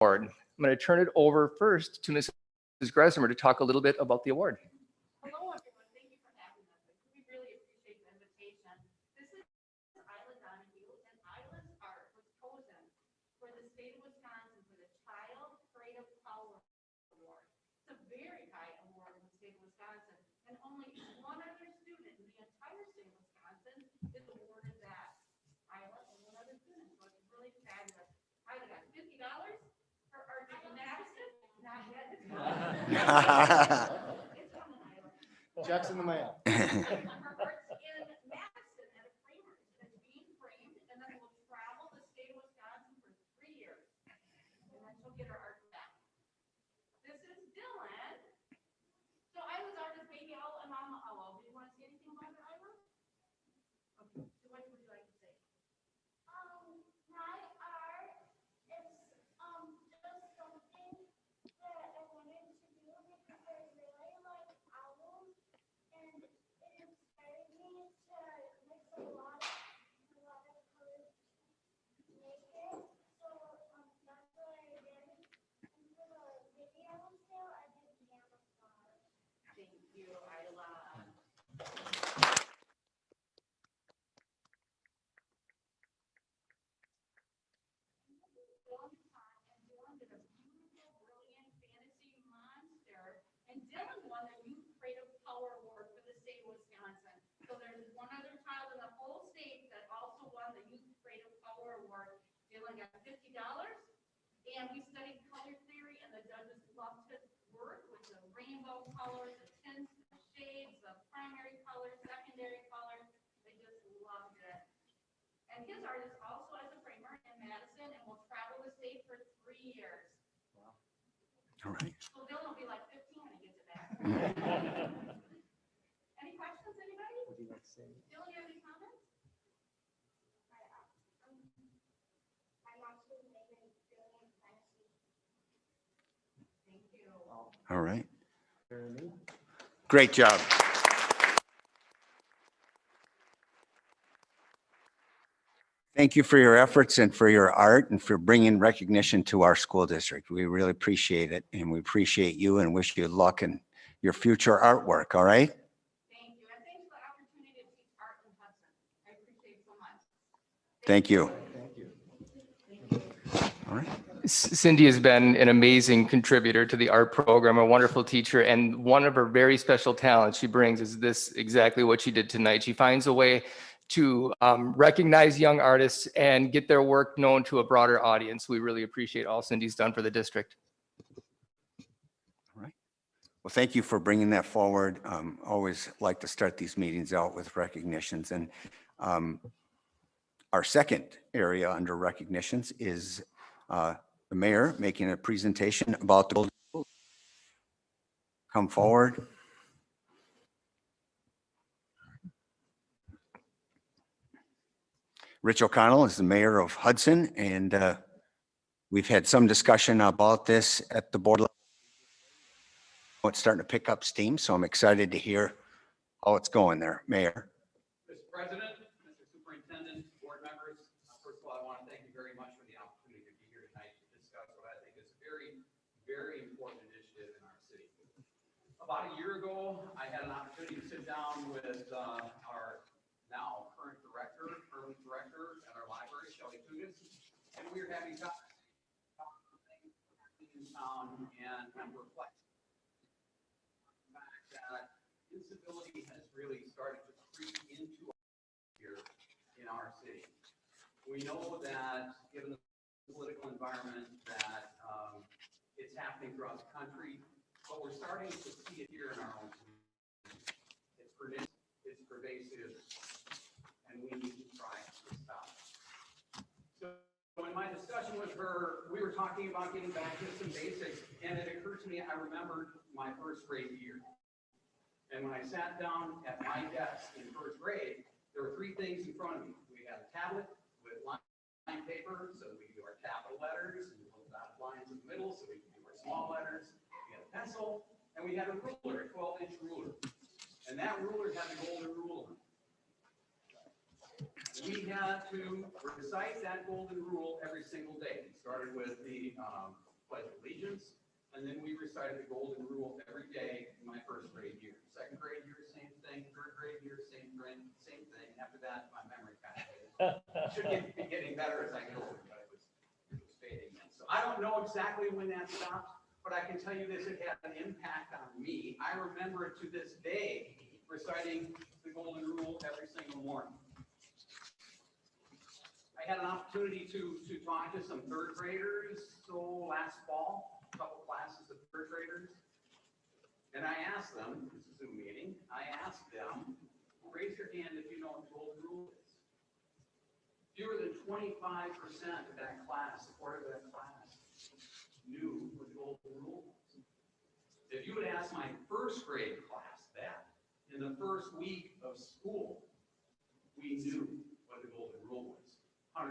award. I'm going to turn it over first to Mrs. Gresimer to talk a little bit about the award. Hello, everyone. Thank you for having us. We really appreciate the invitation. This is Isla Donahue, and Isla's art was chosen for the state of Wisconsin for the Child Creative Power Award. It's a very high award in the state of Wisconsin, and only one other student in the entire state of Wisconsin is awarded that. Isla and one other student, so it's really fabulous. Isla got $50 for art in Madison. Not yet. It's coming, Isla. Check's in the mail. Her art's in Madison at a framer. It's being framed, and then it will travel the state of Wisconsin for 3 years. And then she'll get her art back. This is Dylan. So Isla's art is Baby Owl and Mama Owl. Do you want to say anything about it, Isla? Okay. So what would you like to say? My art is just something that I wanted to do because I really like owls, and it inspired me to mix a lot of colors to make it. So that's what I did. And for the baby owl tail, I did camouflage. Thank you, Isla. Dylan did a beautiful, brilliant fantasy monster, and Dylan won the Youth Creative Power Award for the state of Wisconsin. So there's one other child in the whole state that also won the Youth Creative Power Award. Dylan got $50, and we studied color theory, and the judges loved his work with the rainbow colors, the tints, the shades, the primary colors, secondary colors. They just loved it. And his art is also as a framer in Madison and will travel the state for 3 years. Wow. All right. So Dylan will be like 15 when he gets it back. Any questions, anybody? Would you like to say? Dylan, you have any comments? I'm also making brilliant fantasy. Thank you. All right. Very neat. Great job. Thank you for your efforts and for your art and for bringing recognition to our school district. We really appreciate it, and we appreciate you and wish you luck in your future artwork, all right? Thank you. And thanks for the opportunity to teach art in Hudson. I appreciate it so much. Thank you. Thank you. All right. Cindy has been an amazing contributor to the art program, a wonderful teacher, and one of her very special talents she brings is this, exactly what she did tonight. She finds a way to recognize young artists and get their work known to a broader audience. We really appreciate all Cindy's done for the district. All right. Well, thank you for bringing that forward. Always like to start these meetings out with recognitions. And our second area under recognitions is the mayor making a presentation about the golden rule. Come forward. Rich O'Connell is the mayor of Hudson, and we've had some discussion about this at the board level. It's starting to pick up steam, so I'm excited to hear how it's going there, Mayor. Mr. President, Mr. Superintendent, board members, first of all, I want to thank you very much for the opportunity to be here tonight to discuss what I think is a very, very important initiative in our city. About a year ago, I had an opportunity to sit down with our now current director, permanent director at our library, Shelley Tugas, and we were having conversations about things happening in town and kind of reflecting on the fact that disability has really started to creep into here in our city. We know that given the political environment that it's happening throughout the country, but we're starting to see it here in our own community. It's pervasive, and we need to try to stop it. So in my discussion with her, we were talking about getting back to some basics, and it occurred to me, I remembered my first grade year. And when I sat down at my desk in first grade, there were three things in front of me. We had a tablet with line paper, so we could do our capital letters, and little dotted lines in the middle, so we could do our small letters. We had a pencil, and we had a ruler, a 12-inch ruler. And that ruler had the golden rule on it. We had to recite that golden rule every single day. We started with the questions, and then we recited the golden rule every day in my first grade year. Second grade year, same thing. Third grade year, same thing. After that, my memory kind of faded. Should be getting better as I get older, but it was fading. So I don't know exactly when that stopped, but I can tell you this, it had an impact on me. I remember it to this day, reciting the golden rule every single morning. I had an opportunity to talk to some third graders, so last fall, a couple classes of third graders. And I asked them, this is a Zoom meeting, I asked them, raise your hand if you know what the golden rule is. Fewer than 25% of that class, a quarter of that class, knew what the golden rule was. If you would ask my first grade class that, in the first week of school, we knew what the golden rule was. 100%,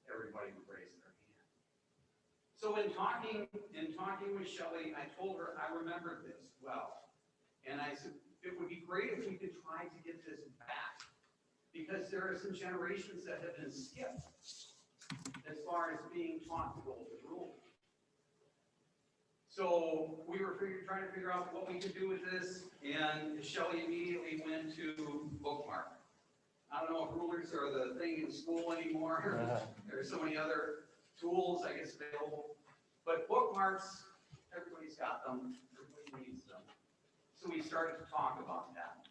everybody would raise their hand. So in talking with Shelley, I told her I remembered this well. And I said, it would be great if we could try to get this back, because there are some generations that have been skipped as far as being taught the golden rule. So we were trying to figure out what we could do with this, and Shelley immediately went to bookmark. I don't know if rulers are the thing in school anymore. There are so many other tools, I guess, available. But bookmarks, everybody's got them. Everybody needs them. So we started to talk about that.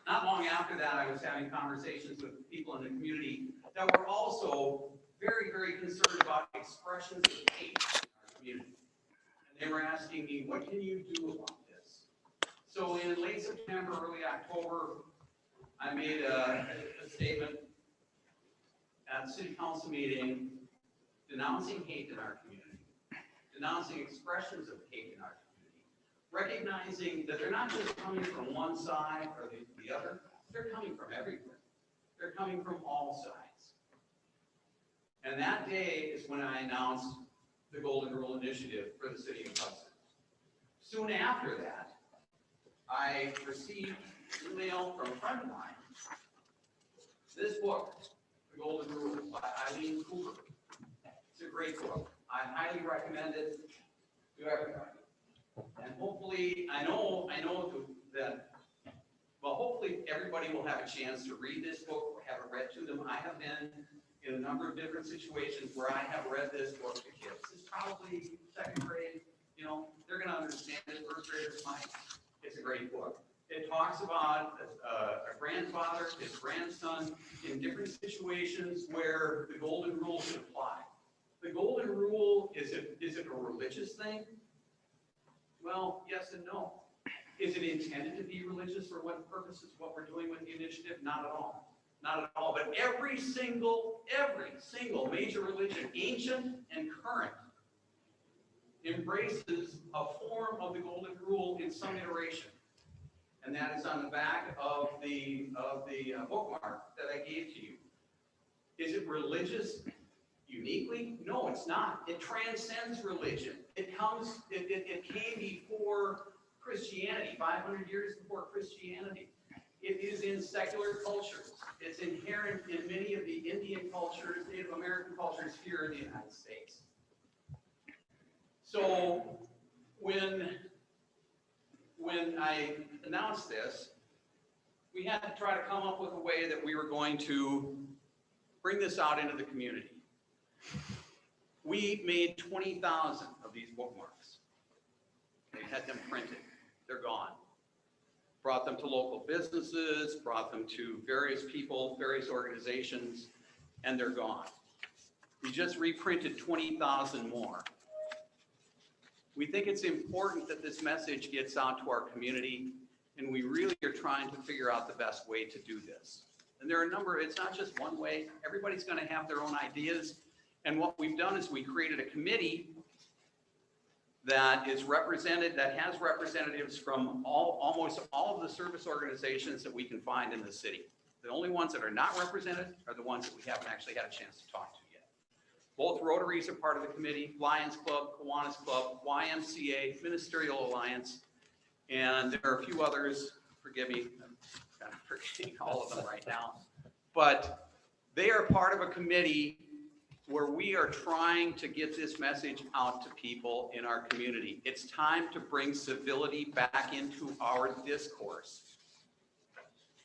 Not long after that, I was having conversations with people in the community that were also very, very concerned about expressions of hate in our community. And they were asking me, what can you do about this? So in late September, early October, I made a statement at the city council meeting denouncing hate in our community, denouncing expressions of hate in our community, recognizing that they're not just coming from one side or the other, they're coming from everywhere. They're coming from all sides. And that day is when I announced the Golden Rule Initiative for the city of Hudson. Soon after that, I received an email from a friend of mine. This book, The Golden Rule by Eileen Cooper. It's a great book. I highly recommend it to everybody. And hopefully, I know that, well, hopefully everybody will have a chance to read this book or have it read to them. I have been in a number of different situations where I have read this book to kids. It's probably second grade, they're going to understand it. First graders might. It's a great book. It talks about a grandfather, his grandson, in different situations where the golden rule should apply. The golden rule, is it a religious thing? Well, yes and no. Is it intended to be religious for what purposes, what we're doing with the initiative? Not at all. Not at all. But every single major religion, ancient and current, embraces a form of the golden rule in some iteration. And that is on the back of the bookmark that I gave to you. Is it religious uniquely? No, it's not. It transcends religion. It came before Christianity, 500 years before Christianity. It is in secular cultures. It's inherent in many of the Indian cultures, Native American cultures here in the United States. So when I announced this, we had to try to come up with a way that we were going to bring this out into the community. We made 20,000 of these bookmarks. We had them printed. They're gone. Brought them to local businesses, brought them to various people, various organizations, and they're gone. We just reprinted 20,000 more. We think it's important that this message gets out to our community, and we really are trying to figure out the best way to do this. And there are a number, it's not just one way. Everybody's going to have their own ideas. And what we've done is we created a committee that is represented, that has representatives from almost all of the service organizations that we can find in the city. The only ones that are not represented are the ones that we haven't actually had a chance to talk to yet. Both Rotaries are part of the committee, Lions Club, Kiwanis Club, YMCA, Ministerial Alliance, and there are a few others, forgive me, I'm kind of forgetting all of them right now, but they are part of a committee where we are trying to get this message out to people in our community. It's time to bring civility back into our discourse.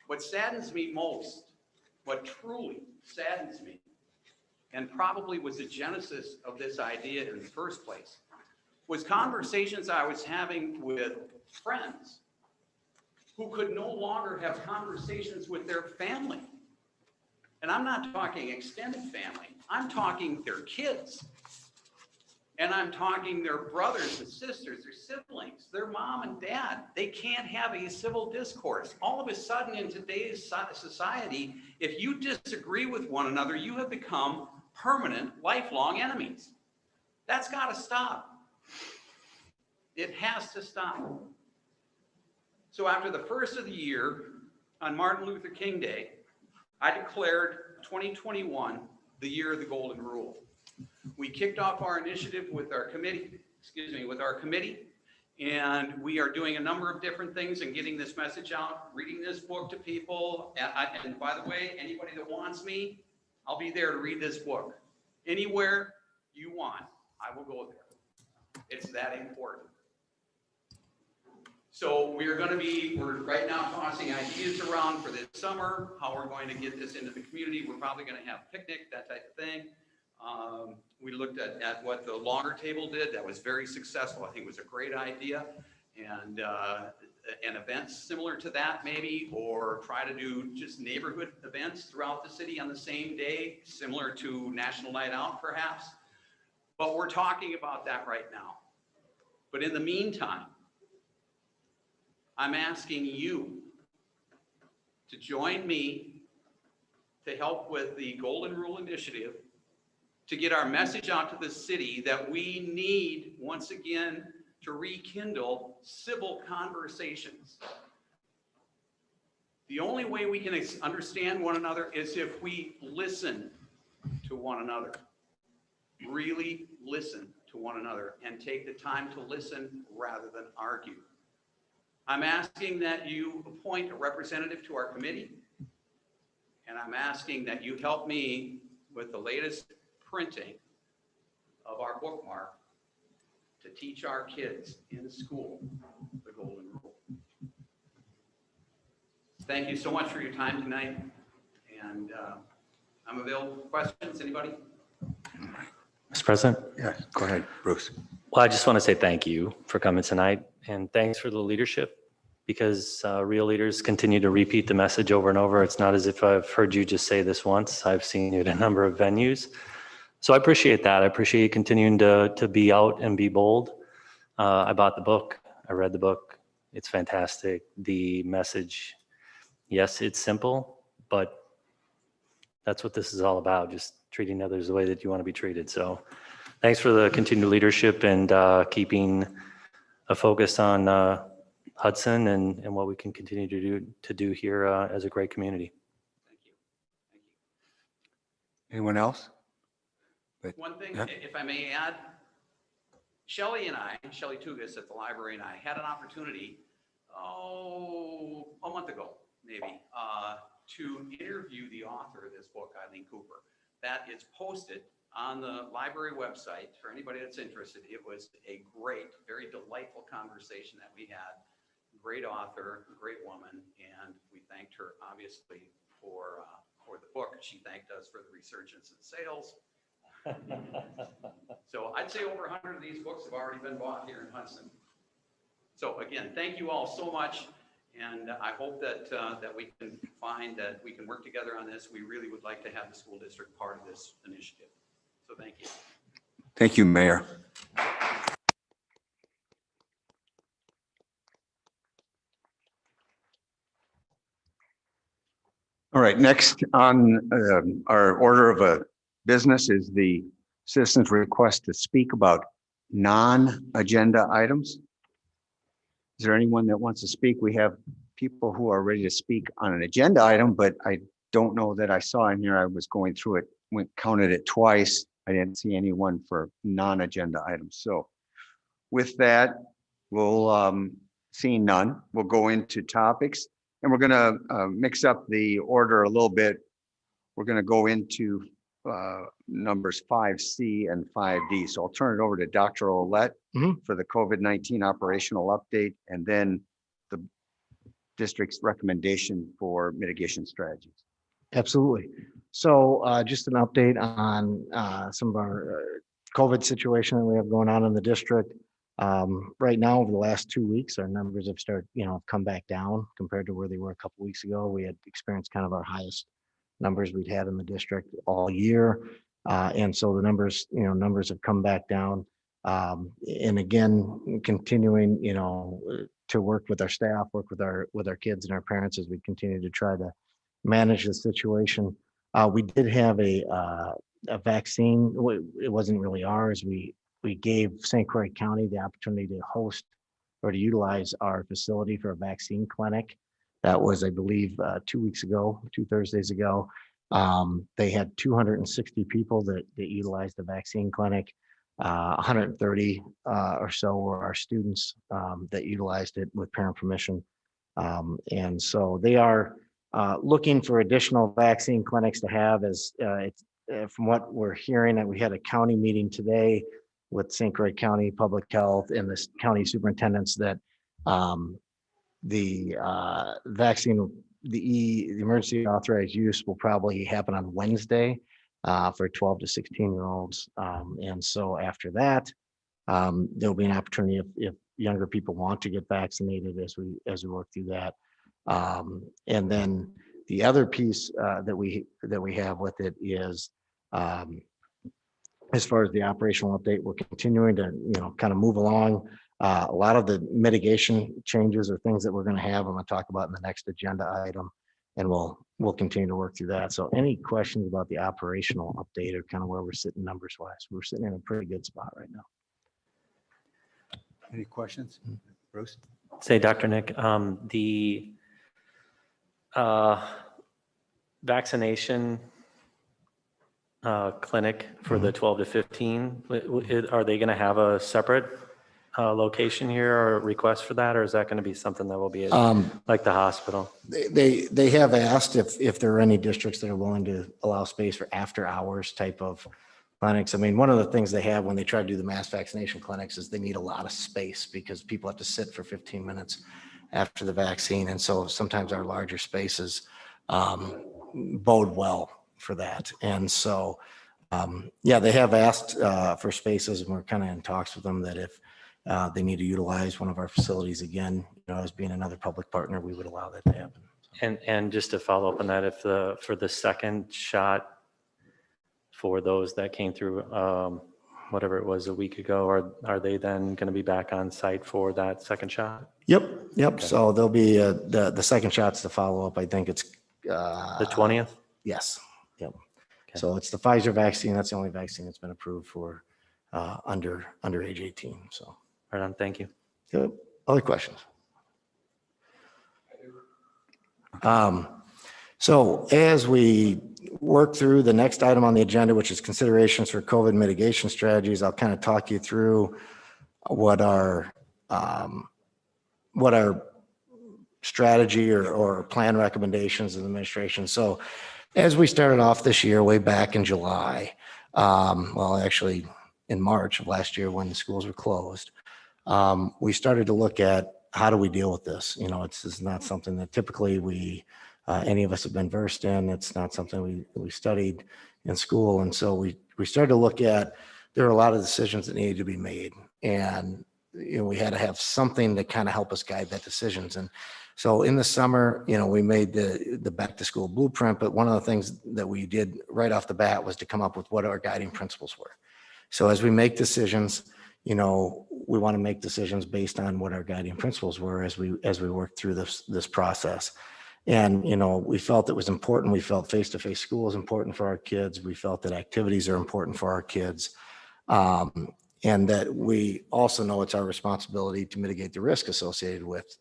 What saddens me most, what truly saddens me, and probably was the genesis of this idea in the first place, was conversations I was having with friends who could no longer have conversations with their family. And I'm not talking extended family, I'm talking their kids. And I'm talking their brothers and sisters, their siblings, their mom and dad. They can't have a civil discourse. All of a sudden in today's society, if you disagree with one another, you have become permanent, lifelong enemies. That's got to stop. It has to stop. So after the first of the year, on Martin Luther King Day, I declared 2021 the year of the Golden Rule. We kicked off our initiative with our committee, and we are doing a number of different things and getting this message out, reading this book to people. And by the way, anybody that wants me, I'll be there to read this book. Anywhere you want, I will go there. It's that important. So we're right now tossing ideas around for this summer, how we're going to get this into the community. We're probably going to have a picnic, that type of thing. We looked at what the Longer Table did. That was very successful. I think it was a great idea. And an event similar to that maybe, or try to do just neighborhood events throughout the city on the same day, similar to National Night Out perhaps. But we're talking about that right now. But in the meantime, I'm asking you to join me to help with the Golden Rule Initiative to get our message out to the city that we need, once again, to rekindle civil conversations. The only way we can understand one another is if we listen to one another. Really listen to one another and take the time to listen rather than argue. I'm asking that you appoint a representative to our committee, and I'm asking that you help me with the latest printing of our bookmark to teach our kids in school the Golden Rule. Thank you so much for your time tonight, and I'm available for questions. Anybody? Mr. President? Yeah, go ahead, Bruce. Well, I just want to say thank you for coming tonight, and thanks for the leadership, because real leaders continue to repeat the message over and over. It's not as if I've heard you just say this once. I've seen you at a number of venues. So I appreciate that. I appreciate you continuing to be out and be bold. I bought the book. I read the book. It's fantastic. The message, yes, it's simple, but that's what this is all about, just treating others the way that you want to be treated. So thanks for the continued leadership and keeping a focus on Hudson and what we can continue to do here as a great community. Thank you. Thank you. Anyone else? One thing, Yeah. if I may add, Shelley Tugas at the library and I had an opportunity, a month ago, maybe, to interview the author of this book, Eileen Cooper. That is posted on the library website for anybody that's interested. It was a great, very delightful conversation that we had. Great author, great woman, and we thanked her obviously for the book. She thanked us for the resurgence in sales. So I'd say over 100 of these books have already been bought here in Hudson. So again, thank you all so much, and I hope that that we can find that we can work together on this. We really would like to have the school district part of this initiative. So thank you. Thank you, Mayor. All right, next on our order of business is the citizens' request to speak about non-agenda items. Is there anyone that wants to speak? We have people who are ready to speak on an agenda item, but I don't know that I saw in here. I was going through it, counted it twice. I didn't see anyone for non-agenda items. So with that, we'll seeing none, we'll go into topics, and we're going to mix up the order a little bit. We're going to go into numbers 5C and 5D. So I'll turn it over to Dr. Olet Mhm. for the COVID-19 operational update and then the district's recommendation for mitigation strategies. Absolutely. So just an update on some of our COVID situation that we have going on in the district. Right now, over the last 2 weeks, our numbers have come back down compared to where they were a couple weeks ago. We had experienced kind of our highest numbers we'd had in the district all year. And so the numbers have come back down. And again, continuing, to work with our staff, work with our kids and our parents as we continue to try to manage the situation. We did have a vaccine. It wasn't really ours. We gave St. Croix County the opportunity to host or to utilize our facility for a vaccine clinic. That was, I believe, 2 weeks ago, 2 Thursdays ago. They had 260 people that utilized the vaccine clinic. 130 or so were our students that utilized it with parent permission. And so they are looking for additional vaccine clinics to have from what we're hearing, that we had a county meeting today with St. Croix County Public Health and the county superintendents that the vaccine, the emergency authorized use will probably happen on Wednesday for 12 to 16-year-olds. And so after that, there'll be an opportunity if younger people want to get vaccinated as we work through that. And then the other piece that we have with it is as far as the operational update, we're continuing to kind of move along. A lot of the mitigation changes or things that we're going to have, I'm going to talk about in the next agenda item, and we'll continue to work through that. So any questions about the operational update or kind of where we're sitting numbers wise? We're sitting in a pretty good spot right now. Any questions? Bruce? Say, Dr. Nick, the vaccination clinic for the 12 to 15, are they going to have a separate location here or a request for that, or is that going to be something that will be at, like the hospital? They have asked if there are any districts that are willing to allow space for after hours type of clinics. I mean, one of the things they have when they try to do the mass vaccination clinics is they need a lot of space because people have to sit for 15 minutes after the vaccine. And so sometimes our larger spaces bode well for that. And so, yeah, they have asked for spaces, and we're kind of in talks with them that if they need to utilize one of our facilities again, as being another public partner, we would allow that to happen. And just to follow up on that, if for the second shot for those that came through, whatever it was a week ago, are they then going to be back on site for that second shot? Yep. Okay. So there'll be the second shot's the follow up. I think it's The 20th? Yes. Yep. Okay. So it's the Pfizer vaccine. That's the only vaccine that's been approved for under age 18. So. Right on. Thank you. Good. Other questions? So as we work through the next item on the agenda, which is considerations for COVID mitigation strategies, I'll kind of talk you through what our strategy or plan recommendations of the administration. So as we started off this year, way back in July, well, actually in March of last year when the schools were closed, we started to look at how do we deal with this? It's not something that typically any of us have been versed in. It's not something we studied in school. And so we started to look at, there are a lot of decisions that needed to be made. And we had to have something to kind of help us guide that decisions. And so in the summer, we made the back to school blueprint, but one of the things that we did right off the bat was to come up with what our guiding principles were. So as we make decisions, we want to make decisions based on what our guiding principles were as we work through this process. And, we felt it was important. We felt face-to-face school is important for our kids. We felt that activities are important for our kids. And that we also know it's our responsibility to mitigate the risk associated with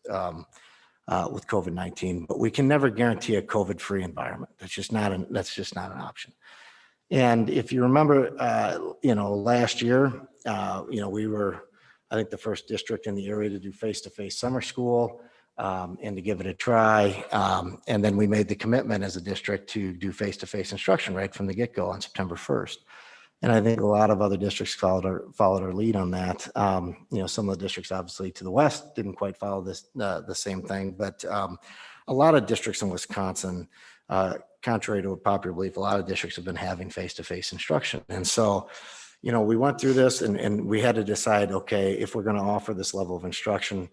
COVID-19, but we can never guarantee a COVID-free environment. That's just not an option. And if you remember, last year, we were, I think, the first district in the area to do face-to-face summer school. and to give it a try. And then we made the commitment as a district to do face-to-face instruction right from the get-go on September 1st. And I think a lot of other districts followed our lead on that. Some of the districts obviously to the west didn't quite follow the same thing, but a lot of districts in Wisconsin, contrary to popular belief, a lot of districts have been having face-to-face instruction. And so, we went through this and we had to decide, okay, if we're going to offer this level of instruction,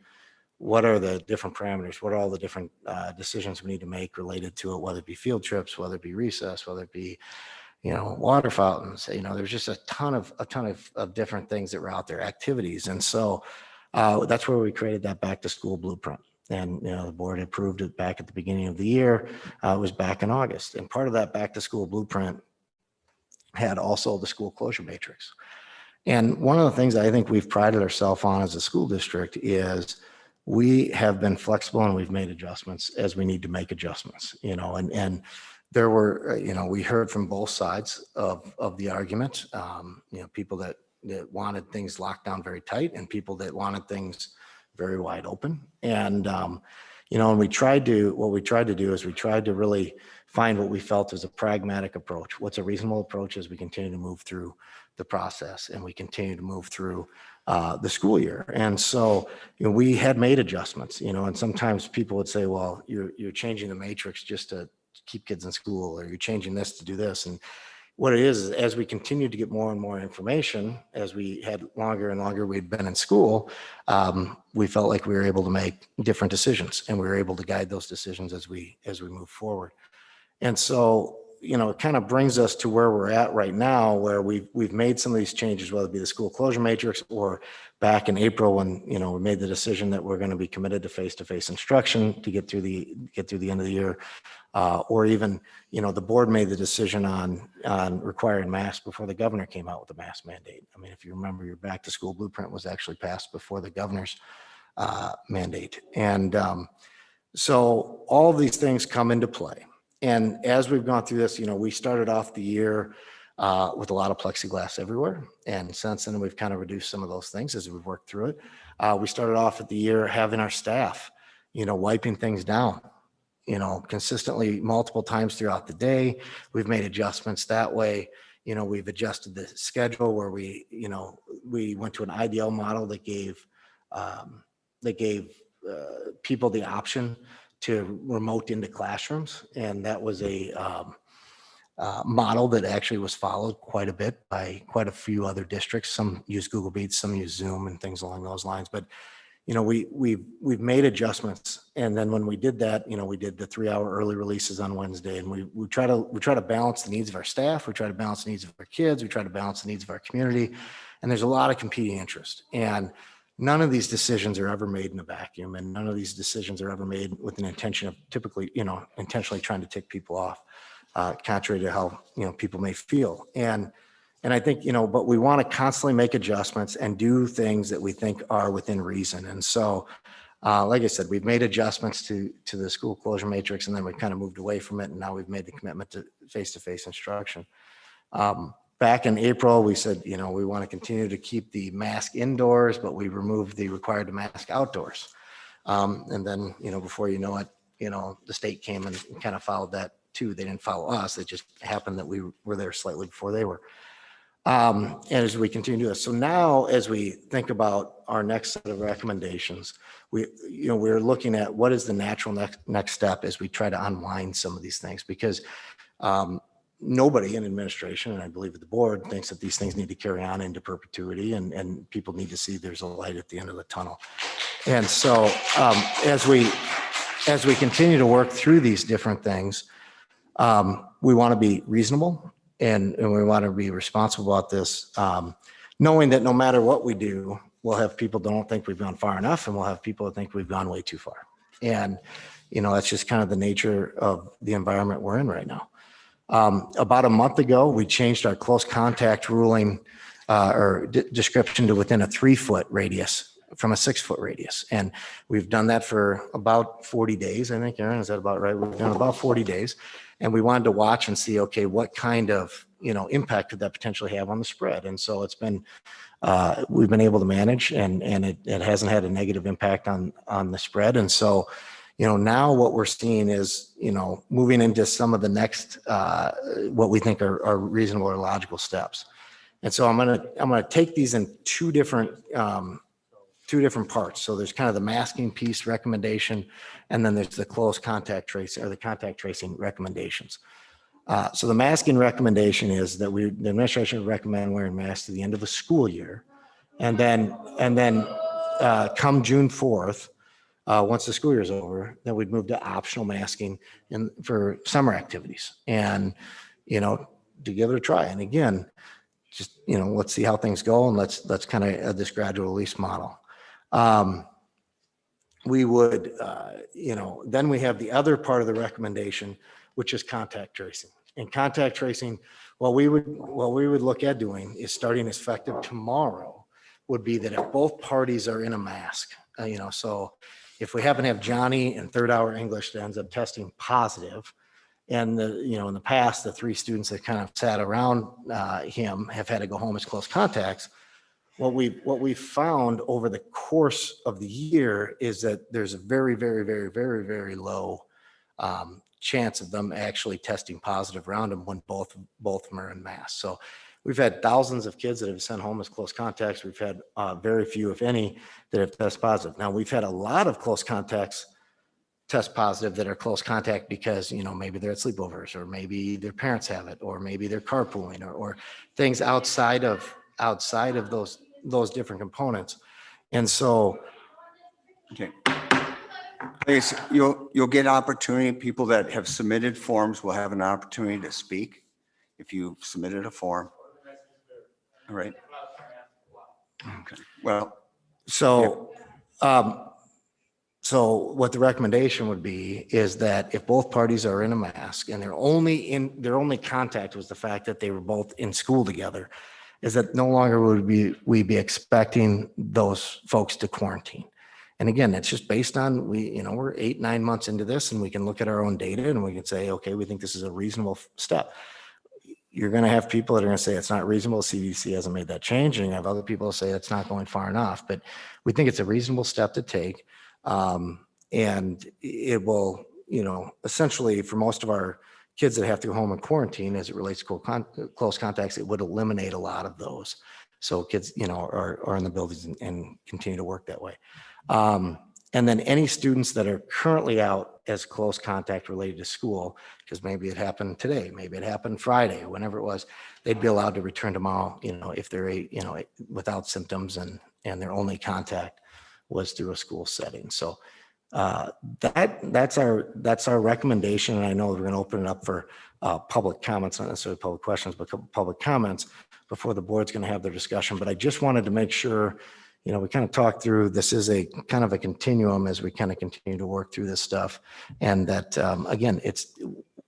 what are the different parameters? What are all the different decisions we need to make related to it, whether it be field trips, whether it be recess, whether it be water fountains. There's just a ton of different things that were out there, activities. And so that's where we created that back to school blueprint. And, the board approved it back at the beginning of the year. It was back in August. And part of that back to school blueprint had also the school closure matrix. And one of the things I think we've prided ourselves on as a school district is we have been flexible and we've made adjustments as we need to make adjustments, and there were, we heard from both sides of the argument, people that wanted things locked down very tight and people that wanted things very wide open. And, and what we tried to do is we tried to really find what we felt was a pragmatic approach. What's a reasonable approach as we continue to move through the process and we continue to move through the school year. And so, we had made adjustments, and sometimes people would say, well, you're changing the matrix just to keep kids in school, or you're changing this to do this. And what it is as we continued to get more and more information, as we had longer and longer we'd been in school, we felt like we were able to make different decisions and we were able to guide those decisions as we move forward. And so, it kind of brings us to where we're at right now, where we've made some of these changes, whether it be the school closure matrix or back in April when, we made the decision that we're going to be committed to face-to-face instruction to get through the end of the year. Or even, the board made the decision on requiring masks before the governor came out with the mask mandate. I mean, if you remember, your back to school blueprint was actually passed before the governor's mandate. And so all of these things come into play. And as we've gone through this, we started off the year with a lot of plexiglass everywhere. And since then, we've kind of reduced some of those things as we've worked through it. We started off at the year having our staff, wiping things down, consistently multiple times throughout the day. We've made adjustments that way. We've adjusted the schedule where we went to an IDL model that gave people the option to remote into classrooms. And that was a model that actually was followed quite a bit by quite a few other districts. Some use Google Meets, some use Zoom and things along those lines. But we've made adjustments. And then when we did that, we did the 3-hour early releases on Wednesday, and we try to balance the needs of our staff. We try to balance the needs of our kids. We try to balance the needs of our community. And there's a lot of competing interest. And none of these decisions are ever made in a vacuum, and none of these decisions are ever made with an intention of typically, intentionally trying to tick people off, contrary to how, people may feel. And I think, but we want to constantly make adjustments and do things that we think are within reason. And so, like I said, we've made adjustments to the school closure matrix, and then we've kind of moved away from it. And now we've made the commitment to face-to-face instruction. Back in April, we said, we want to continue to keep the mask indoors, but we removed the required mask outdoors. And then, before you know it, the state came and kind of followed that too. They didn't follow us. It just happened that we were there slightly before they were. And as we continue to do this, so now as we think about our next set of recommendations, we're looking at what is the natural next step as we try to unwind some of these things, because nobody in administration, and I believe the board, thinks that these things need to carry on into perpetuity, and people need to see there's a light at the end of the tunnel. And so as we continue to work through these different things, we want to be reasonable and we want to be responsible about this, knowing that no matter what we do, we'll have people that don't think we've gone far enough, and we'll have people that think we've gone way too far. And, that's just kind of the nature of the environment we're in right now. About a month ago, we changed our close contact ruling or description to within a 3-foot radius from a 6-foot radius. And we've done that for about 40 days, I think. Aaron, is that about right? We've done about 40 days. And we wanted to watch and see, okay, what kind of, impact could that potentially have on the spread? And so it's been, we've been able to manage, and it hasn't had a negative impact on the spread. And so, now what we're seeing is, moving into some of the next, what we think are reasonable or logical steps. And so I'm gonna take these in two different parts. So there's kind of the masking piece recommendation, and then there's the close contact tracing or the contact tracing recommendations. So the masking recommendation is that the administration would recommend wearing masks to the end of the school year, and then come June 4th. Once the school year is over, then we'd move to optional masking for summer activities, and, to give it a try. And again, just, let's see how things go, and let's kind of this gradual release model. We would, then we have the other part of the recommendation, which is contact tracing. And contact tracing, what we would look at doing is starting as effective tomorrow, would be that if both parties are in a mask, so if we happen to have Johnny in third hour English that ends up testing positive, and in the past, the 3 students that kind of sat around him have had to go home as close contacts. What we've found over the course of the year is that there's a very, very, very, very, very low chance of them actually testing positive around them when both of them are in masks. So we've had thousands of kids that have sent home as close contacts. We've had very few, if any, that have tested positive. Now, we've had a lot of close contacts test positive that are close contact because, maybe they're at sleepovers, or maybe their parents have it, or maybe they're carpooling, or things outside of those different components. And so, Okay. Please, you'll get opportunity. People that have submitted forms will have an opportunity to speak if you've submitted a form. All right. Okay. Well, so what the recommendation would be is that if both parties are in a mask and their only contact was the fact that they were both in school together, is that no longer would we be expecting those folks to quarantine. And again, that's just based on we're 8-9 months into this, and we can look at our own data and we can say, okay, we think this is a reasonable step. You're going to have people that are going to say it's not reasonable. CDC hasn't made that change, and you have other people say it's not going far enough. But we think it's a reasonable step to take, and it will, essentially for most of our kids that have to go home and quarantine, as it relates to close contacts, it would eliminate a lot of those. So kids, are in the buildings and continue to work that way. And then any students that are currently out as close contact related to school, because maybe it happened today, maybe it happened Friday, whenever it was, they'd be allowed to return tomorrow, if they're, without symptoms and their only contact was through a school setting. So that's our recommendation. And I know we're going to open it up for public comments, not necessarily public questions, but public comments before the board's going to have their discussion. But I just wanted to make sure, we kind of talked through, this is a kind of a continuum as we kind of continue to work through this stuff. And that, again,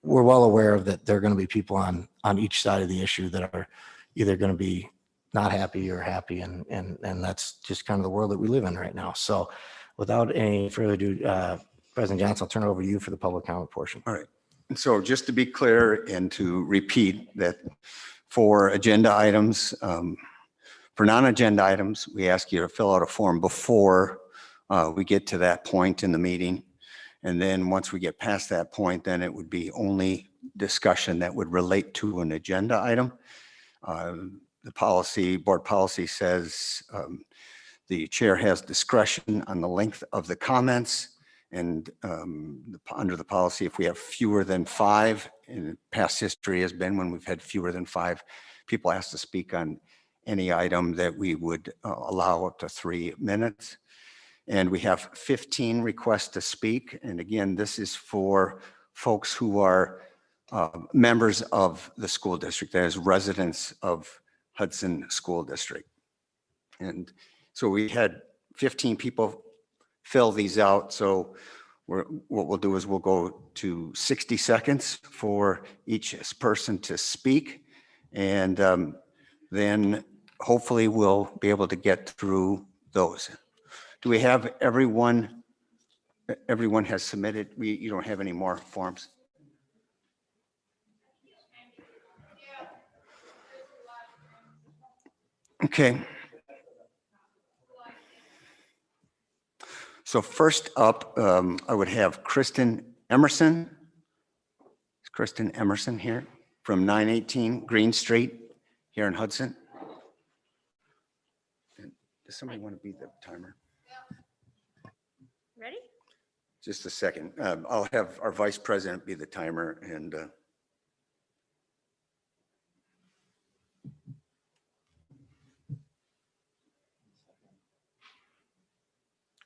we're well aware of that there are going to be people on each side of the issue that are either going to be not happy or happy. And that's just kind of the world that we live in right now. So without any further ado, President Johnson, I'll turn it over to you for the public comment portion. all right. And so just to be clear and to repeat that for agenda items, for non-agenda items, we ask you to fill out a form before we get to that point in the meeting. And then once we get past that point, then it would be only discussion that would relate to an agenda item. The board policy says the chair has discretion on the length of the comments. And under the policy, if we have fewer than 5, and past history has been when we've had fewer than 5 people asked to speak on any item, that we would allow up to 3 minutes. And we have 15 requests to speak. And again, this is for folks who are members of the school district, that is residents of Hudson School District. And so we had 15 people fill these out. So what we'll do is we'll go to 60 seconds for each person to speak. And then hopefully we'll be able to get through those. Do we have everyone? Everyone has submitted. You don't have any more forms? Okay. So first up, I would have Kristen Emerson. Is Kristen Emerson here from 918 Green Street here in Hudson? Does somebody want to be the timer? Ready? Just a second. I'll have our vice president be the timer and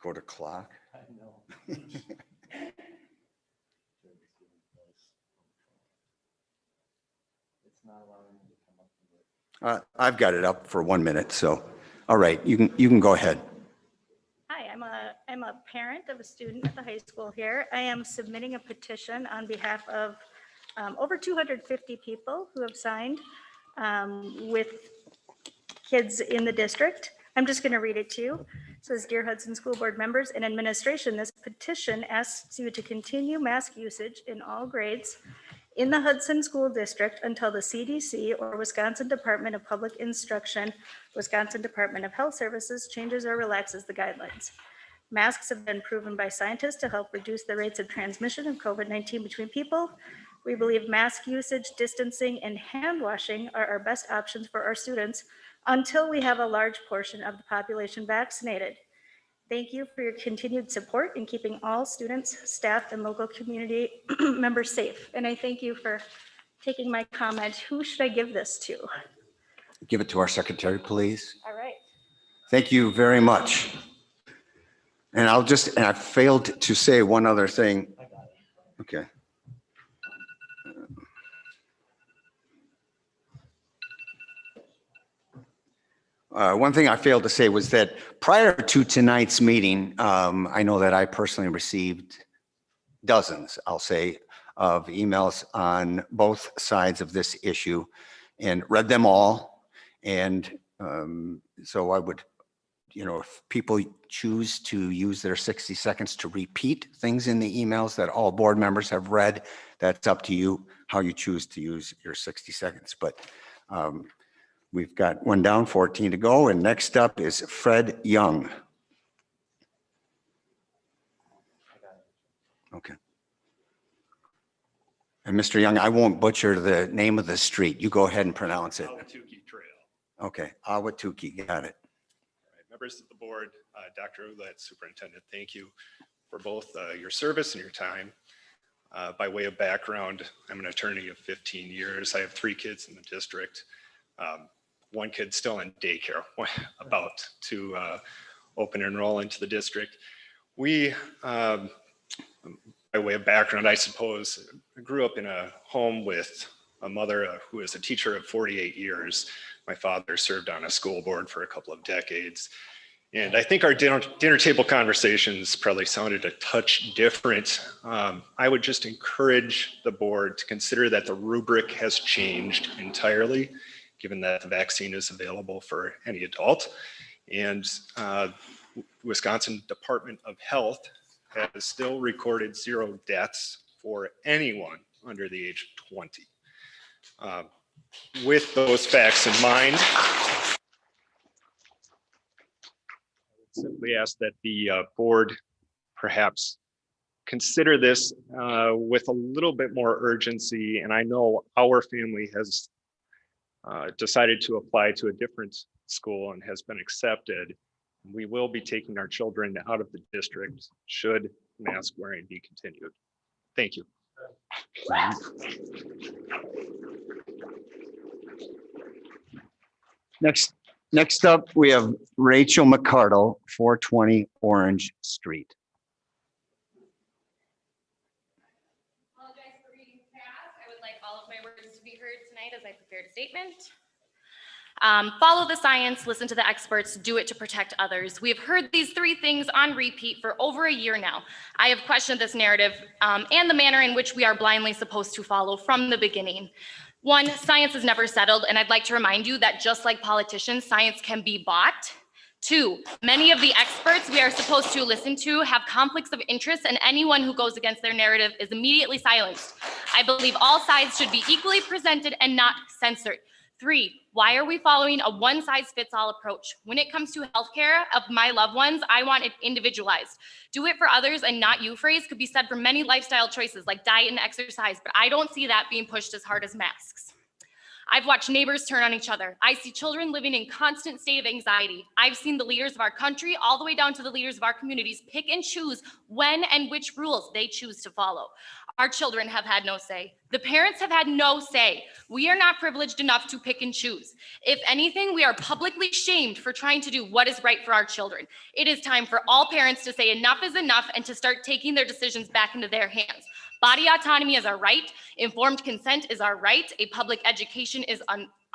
go to clock. I've got it up for 1 minute, so, all right, you can go ahead. Hi, I'm a parent of a student at the high school here. I am submitting a petition on behalf of over 250 people who have signed with kids in the district. I'm just going to read it to you. It says, "Dear Hudson School Board members and administration, this petition asks you to continue mask usage in all grades in the Hudson School District until the CDC or Wisconsin Department of Public Instruction, Wisconsin Department of Health Services changes or relaxes the guidelines. Masks have been proven by scientists to help reduce the rates of transmission of COVID-19 between people. We believe mask usage, distancing, and hand washing are our best options for our students until we have a large portion of the population vaccinated. Thank you for your continued support in keeping all students, staff, and local community members safe." And I thank you for taking my comment. Who should I give this to? Give it to our secretary, please. All right. Thank you very much. And I failed to say one other thing. Okay. One thing I failed to say was that prior to tonight's meeting, I know that I personally received dozens, I'll say, of emails on both sides of this issue and read them all. And so I would, if people choose to use their 60 seconds to repeat things in the emails that all board members have read, that's up to you, how you choose to use your 60 seconds. But we've got one down, 14 to go. And next up is Fred Young. Okay. And Mr. Young, I won't butcher the name of the street. You go ahead and pronounce it. Awatuki Trail. Okay, Awatuki, got it. All right, members of the board, Dr. Ouellette, Superintendent, thank you for both your service and your time. By way of background, I'm an attorney of 15 years. I have 3 kids in the district. One kid still in daycare, about to open and enroll into the district. We, by way of background, I suppose, I grew up in a home with a mother who is a teacher of 48 years. My father served on a school board for a couple of decades. And I think our dinner table conversations probably sounded a touch different. I would just encourage the board to consider that the rubric has changed entirely, given that the vaccine is available for any adult. And Wisconsin Department of Health has still recorded 0 deaths for anyone under the age of 20. With those facts in mind, I would simply ask that the board perhaps consider this with a little bit more urgency. And I know our family has decided to apply to a different school and has been accepted. We will be taking our children out of the district should mask wearing be continued. Thank you. Next up, we have Rachel McCardle, 420 Orange Street. Apologize for reading fast. I would like all of my words to be heard tonight as I prepared a statement. Follow the science, listen to the experts, do it to protect others. We have heard these 3 things on repeat for over a year now. I have questioned this narrative and the manner in which we are blindly supposed to follow from the beginning. 1, science is never settled, and I'd like to remind you that just like politicians, science can be bought. 2, many of the experts we are supposed to listen to have conflicts of interest, and anyone who goes against their narrative is immediately silenced. I believe all sides should be equally presented and not censored. 3, why are we following a one-size-fits-all approach? When it comes to healthcare of my loved ones, I want it individualized. Do it for others and not you phrase could be said for many lifestyle choices like diet and exercise, but I don't see that being pushed as hard as masks. I've watched neighbors turn on each other. I see children living in constant state of anxiety. I've seen the leaders of our country, all the way down to the leaders of our communities, pick and choose when and which rules they choose to follow. Our children have had no say. The parents have had no say. We are not privileged enough to pick and choose. If anything, we are publicly shamed for trying to do what is right for our children. It is time for all parents to say enough is enough and to start taking their decisions back into their hands. Body autonomy is our right. Informed consent is our right. A public education is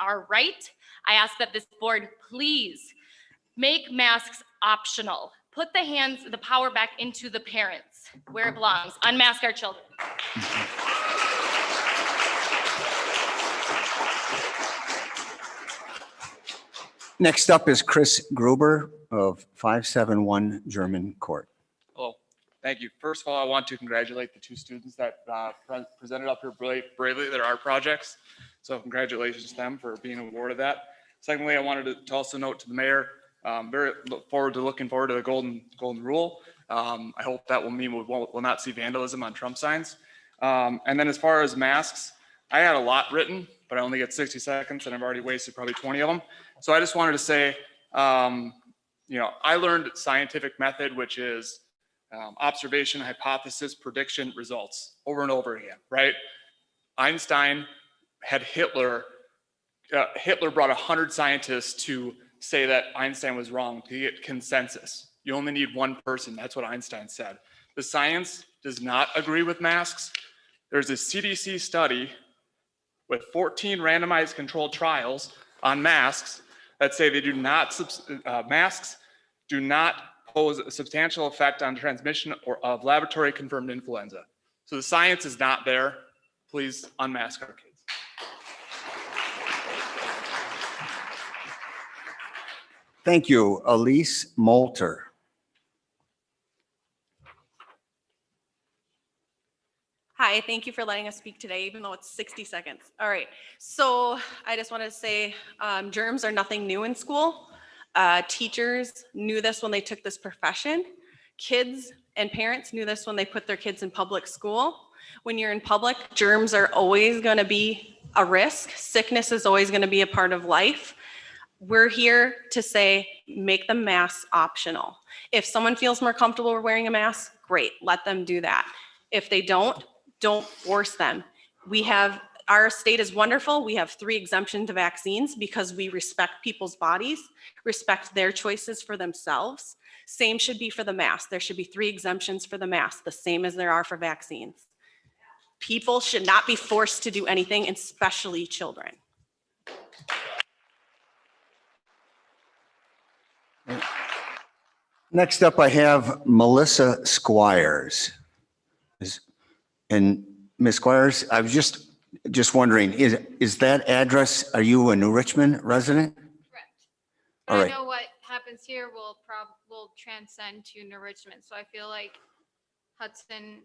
our right. I ask that this board please make masks optional. Put the power back into the parents where it belongs. Unmask our children. Next up is Chris Gruber of 571 German Court. Hello, thank you. First of all, I want to congratulate the 2 students that presented up here bravely their art projects. So congratulations to them for being awarded that. Secondly, I wanted to also note to the mayor, looking forward to the golden rule. I hope that will mean we'll not see vandalism on Trump signs. And then as far as masks, I had a lot written, but I only get 60 seconds and I've already wasted probably 20 of them. So I just wanted to say, I learned scientific method, which is observation, hypothesis, prediction, results over and over again, right? Einstein had Hitler brought 100 scientists to say that Einstein was wrong to get consensus. You only need one person. That's what Einstein said. The science does not agree with masks. There's a CDC study with 14 randomized controlled trials on masks that say they do not, masks do not pose a substantial effect on transmission of laboratory confirmed influenza. So the science is not there. Please unmask our kids. Thank you, Elise Moulter. Hi, thank you for letting us speak today, even though it's 60 seconds. All right, so I just wanted to say germs are nothing new in school. Teachers knew this when they took this profession. Kids and parents knew this when they put their kids in public school. When you're in public, germs are always going to be a risk. Sickness is always going to be a part of life. We're here to say, make the mask optional. If someone feels more comfortable wearing a mask, great, let them do that. If they don't force them. Our state is wonderful. We have 3 exemptions to vaccines because we respect people's bodies, respect their choices for themselves. Same should be for the mask. There should be 3 exemptions for the mask, the same as there are for vaccines. People should not be forced to do anything, especially children. Next up, I have Melissa Squires. And Ms. Squires, I was just wondering, is that address, are you a New Richmond resident? Correct. All But right. I know what happens here will transcend to New Richmond. So I feel like Hudson.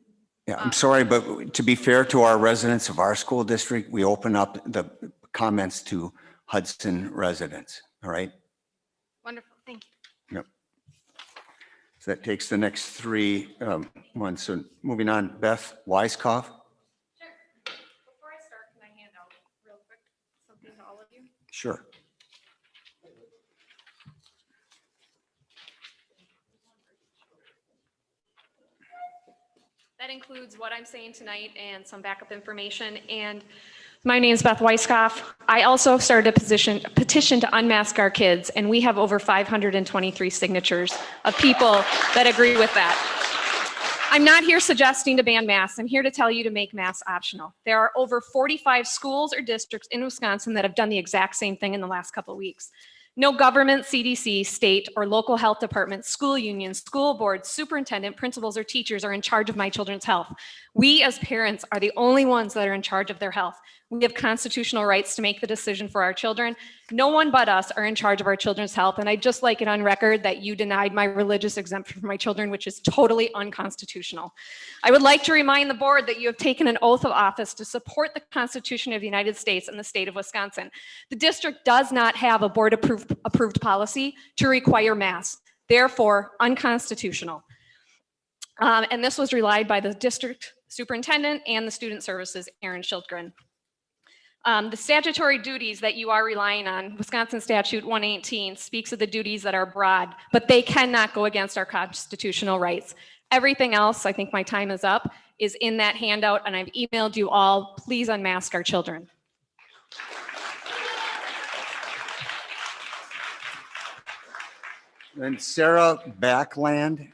Yeah, I'm sorry, but to be fair to our residents of our school district, we open up the comments to Hudson residents, all right? Wonderful. Thank you. Yep. So that takes the next 3 ones. So moving on, Beth Weiskopf. Sure. Before I start, can I hand out real quick something to all of you? Sure. That includes what I'm saying tonight and some backup information. And my name is Beth Weiskopf. I also started a petition to unmask our kids, and we have over 523 signatures of people that agree with that. I'm not here suggesting to ban masks. I'm here to tell you to make masks optional. There are over 45 schools or districts in Wisconsin that have done the exact same thing in the last couple of weeks. No government, CDC, state, or local health department, school union, school board, superintendent, principals, or teachers are in charge of my children's health. We as parents are the only ones that are in charge of their health. We have constitutional rights to make the decision for our children. No one but us are in charge of our children's health. And I'd just like it on record that you denied my religious exemption for my children, which is totally unconstitutional. I would like to remind the board that you have taken an oath of office to support the Constitution of the United States and the state of Wisconsin. The district does not have a board approved policy to require masks, therefore unconstitutional. And this was relied by the district superintendent and the student services, Aaron Schildgren. The statutory duties that you are relying on, Wisconsin Statute 118 speaks of the duties that are broad, but they cannot go against our constitutional rights. Everything else, I think my time is up, is in that handout, and I've emailed you all. Please unmask our children. Then Sarah Backland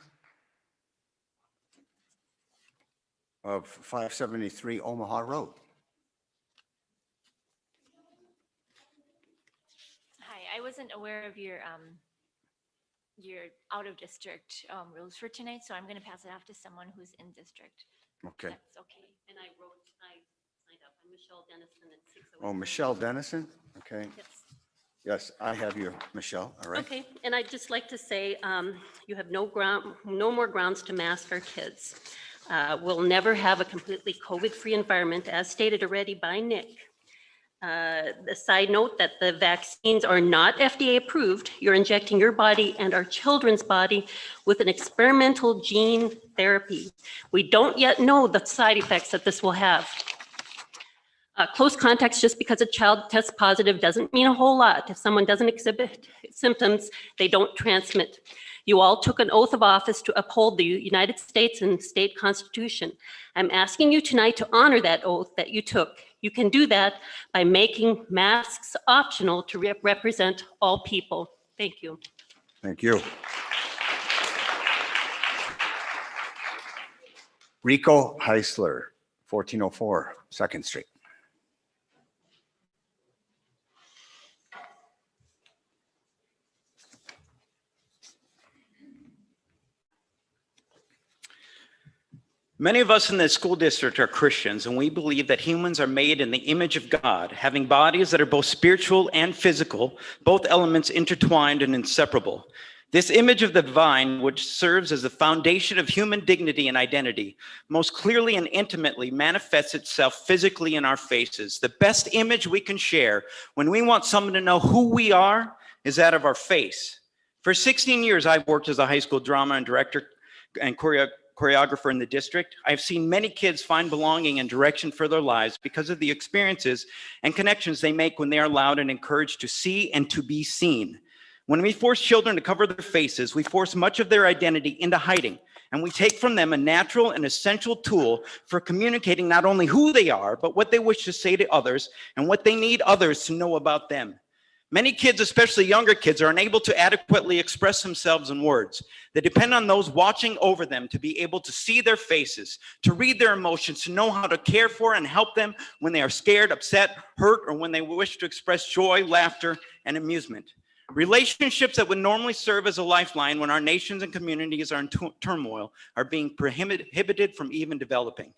of 573 Omaha Road. Hi, I wasn't aware of your out of district rules for tonight, so I'm going to pass it off to someone who's in district. Okay. That's okay. And I signed up. I'm Michelle Dennison at 601. Oh, Michelle Dennison? Okay. Yes. Yes, I have you, Michelle. All right. Okay, and I'd just like to say, you have no more grounds to mask our kids. We'll never have a completely COVID-free environment, as stated already by Nick. The side note that the vaccines are not FDA approved. You're injecting your body and our children's body with an experimental gene therapy. We don't yet know the side effects that this will have. Close contacts, just because a child tests positive doesn't mean a whole lot. If someone doesn't exhibit symptoms, they don't transmit. You all took an oath of office to uphold the United States and state constitution. I'm asking you tonight to honor that oath that you took. You can do that by making masks optional to represent all people. Thank you. Thank you. Rico Heisler, 1404 2nd Street. Many of us in the school district are Christians, and we believe that humans are made in the image of God, having bodies that are both spiritual and physical, both elements intertwined and inseparable. This image of the divine, which serves as the foundation of human dignity and identity, most clearly and intimately manifests itself physically in our faces. The best image we can share when we want someone to know who we are is that of our face. For 16 years, I've worked as a high school drama and director and choreographer in the district. I've seen many kids find belonging and direction for their lives because of the experiences and connections they make when they are allowed and encouraged to see and to be seen. When we force children to cover their faces, we force much of their identity into hiding, and we take from them a natural and essential tool for communicating not only who they are, but what they wish to say to others and what they need others to know about them. Many kids, especially younger kids, are unable to adequately express themselves in words. They depend on those watching over them to be able to see their faces, to read their emotions, to know how to care for and help them when they are scared, upset, hurt, or when they wish to express joy, laughter, and amusement. Relationships that would normally serve as a lifeline when our nations and communities are in turmoil are being prohibited from even developing.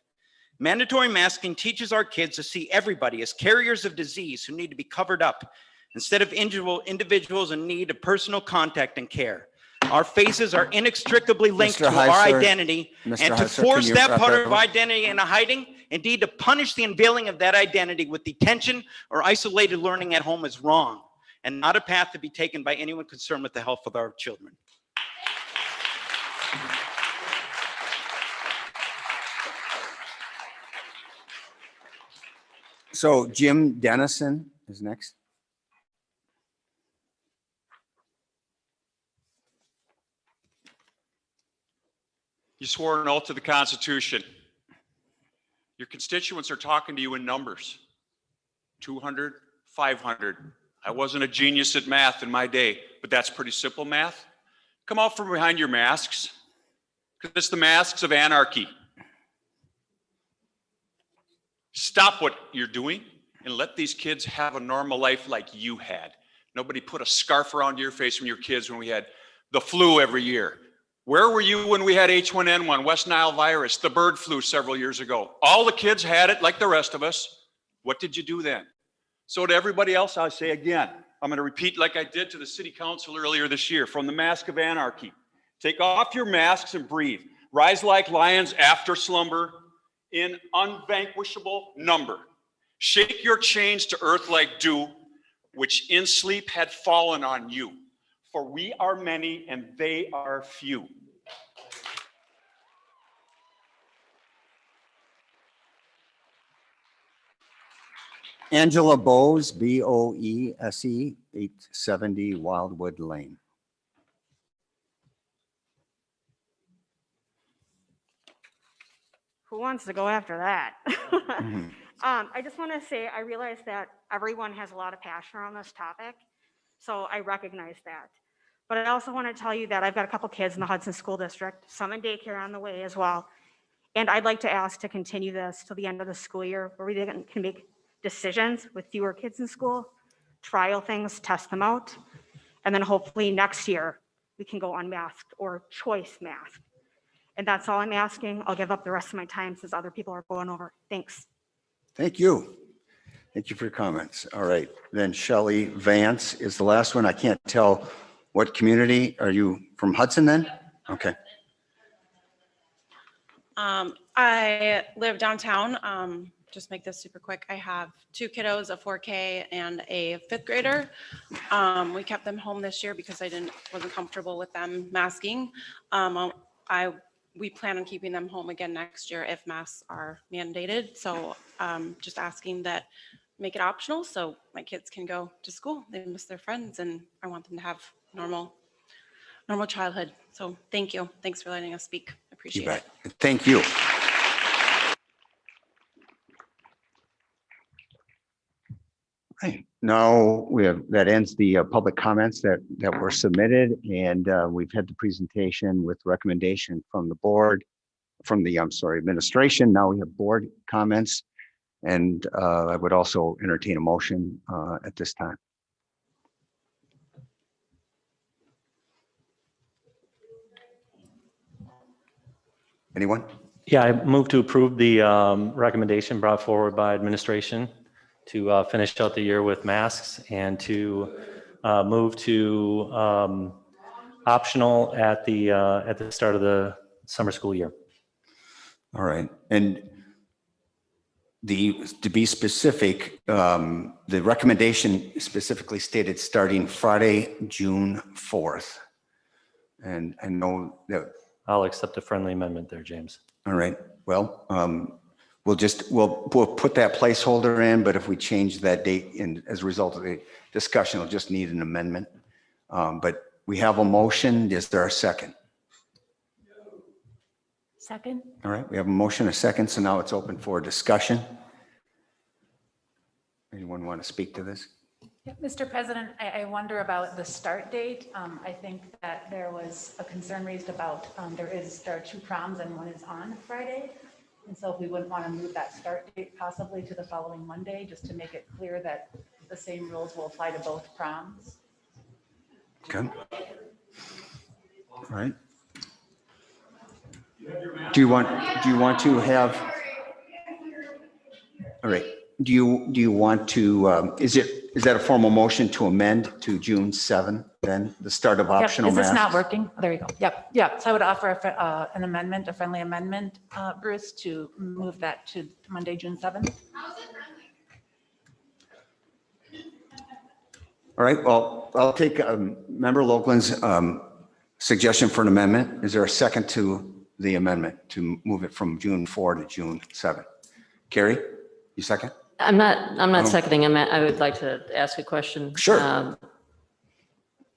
Mandatory masking teaches our kids to see everybody as carriers of disease who need to be covered up, instead of individuals in need of personal contact and care. Our faces are inextricably linked to our identity, and to force that part of identity into hiding, indeed to punish the unveiling of that identity with detention or isolated learning at home is wrong, and not a path to be taken by anyone concerned with the health of our children. So Jim Dennison is next. You swore an oath to the Constitution. Your constituents are talking to you in numbers. 200, 500. I wasn't a genius at math in my day, but that's pretty simple math. Come out from behind your masks, because it's the masks of anarchy. Stop what you're doing and let these kids have a normal life like you had. Nobody put a scarf around your face from your kids when we had the flu every year. Where were you when we had H1N1, West Nile virus, the bird flu several years ago? All the kids had it like the rest of us. What did you do then? So to everybody else, I say again, I'm going to repeat like I did to the city council earlier this year, from the mask of anarchy. Take off your masks and breathe. Rise like lions after slumber in unvanquishable number. Shake your chains to earth like dew, which in sleep had fallen on you. For we are many and they are few. Angela Bose, B-O-E-S-E, 870 Wildwood Lane. Who wants to go after that? Mm-hmm. I just want to say, I realize that everyone has a lot of passion around this topic, so I recognize that. But I also want to tell you that I've got a couple kids in the Hudson School District, some in daycare on the way as well. And I'd like to ask to continue this till the end of the school year, where we can make decisions with fewer kids in school, trial things, test them out. And then hopefully next year, we can go unmasked or choice masked. And that's all I'm asking. I'll give up the rest of my time since other people are going over. Thanks. Thank you. Thank you for your comments. All right, then Shelley Vance is the last one. I can't tell what community. Are you from Hudson then? Okay. I live downtown. Just make this super quick. I have 2 kiddos, a 4K and a 5th grader. We kept them home this year because I wasn't comfortable with them masking. We plan on keeping them home again next year if masks are mandated. So just asking that make it optional so my kids can go to school. They miss their friends and I want them to have normal childhood. So thank you. Thanks for letting us speak. Appreciate it. Thank you. Right. Now that ends the public comments that were submitted, and we've had the presentation with recommendation from the board, administration. Now we have board comments, and I would also entertain a motion at this time. Anyone? Yeah, I move to approve the recommendation brought forward by administration to finish out the year with masks and to move to optional at the start of the summer school year. All right, and to be specific, the recommendation specifically stated starting Friday, June 4th. And I know that. I'll accept a friendly amendment there, James. All right, well, we'll put that placeholder in, but if we change that date as a result of the discussion, we'll just need an amendment. But we have a motion. Is there a second? Second. All right, we have a motion, a second, so now it's open for discussion. Anyone want to speak to this? Yeah, Mr. President, I wonder about the start date. I think that there was a concern raised about there are 2 proms and one is on Friday. And so if we wouldn't want to move that start date possibly to the following Monday, just to make it clear that the same rules will apply to both proms. Okay. All right. Do you want to have, all right, do you want to, is that a formal motion to amend to June 7th, then the start of optional masks? Is this masks? not working? Oh, there you go. Yep. So I would offer an amendment, a friendly amendment, Bruce, to move that to Monday, June 7th. All right, well, I'll take Member Lokeland's suggestion for an amendment. Is there a second to the amendment to move it from June 4 to June 7? Carrie, you second? I'm not seconding. I would like to ask a question. Sure.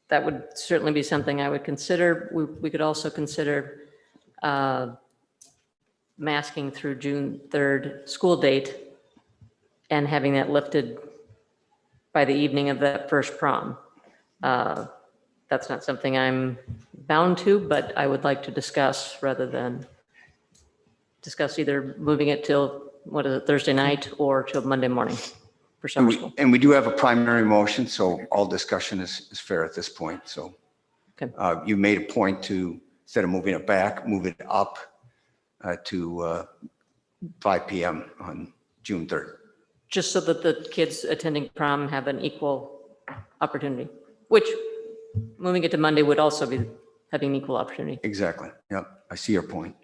That would certainly be something I would consider. We could also consider masking through June 3rd school date and having that lifted by the evening of that first prom. That's not something I'm bound to, but I would like to discuss rather than discuss either moving it till, Thursday night or till Monday morning. for summer school. And we do have a primary motion, so all discussion is fair at this point, so. Okay. You made a point to, instead of moving it back, move it up to 5 PM on June 3rd. Just so that the kids attending prom have an equal opportunity, which moving it to Monday would also be having an equal opportunity. Exactly. Yep. I see your point.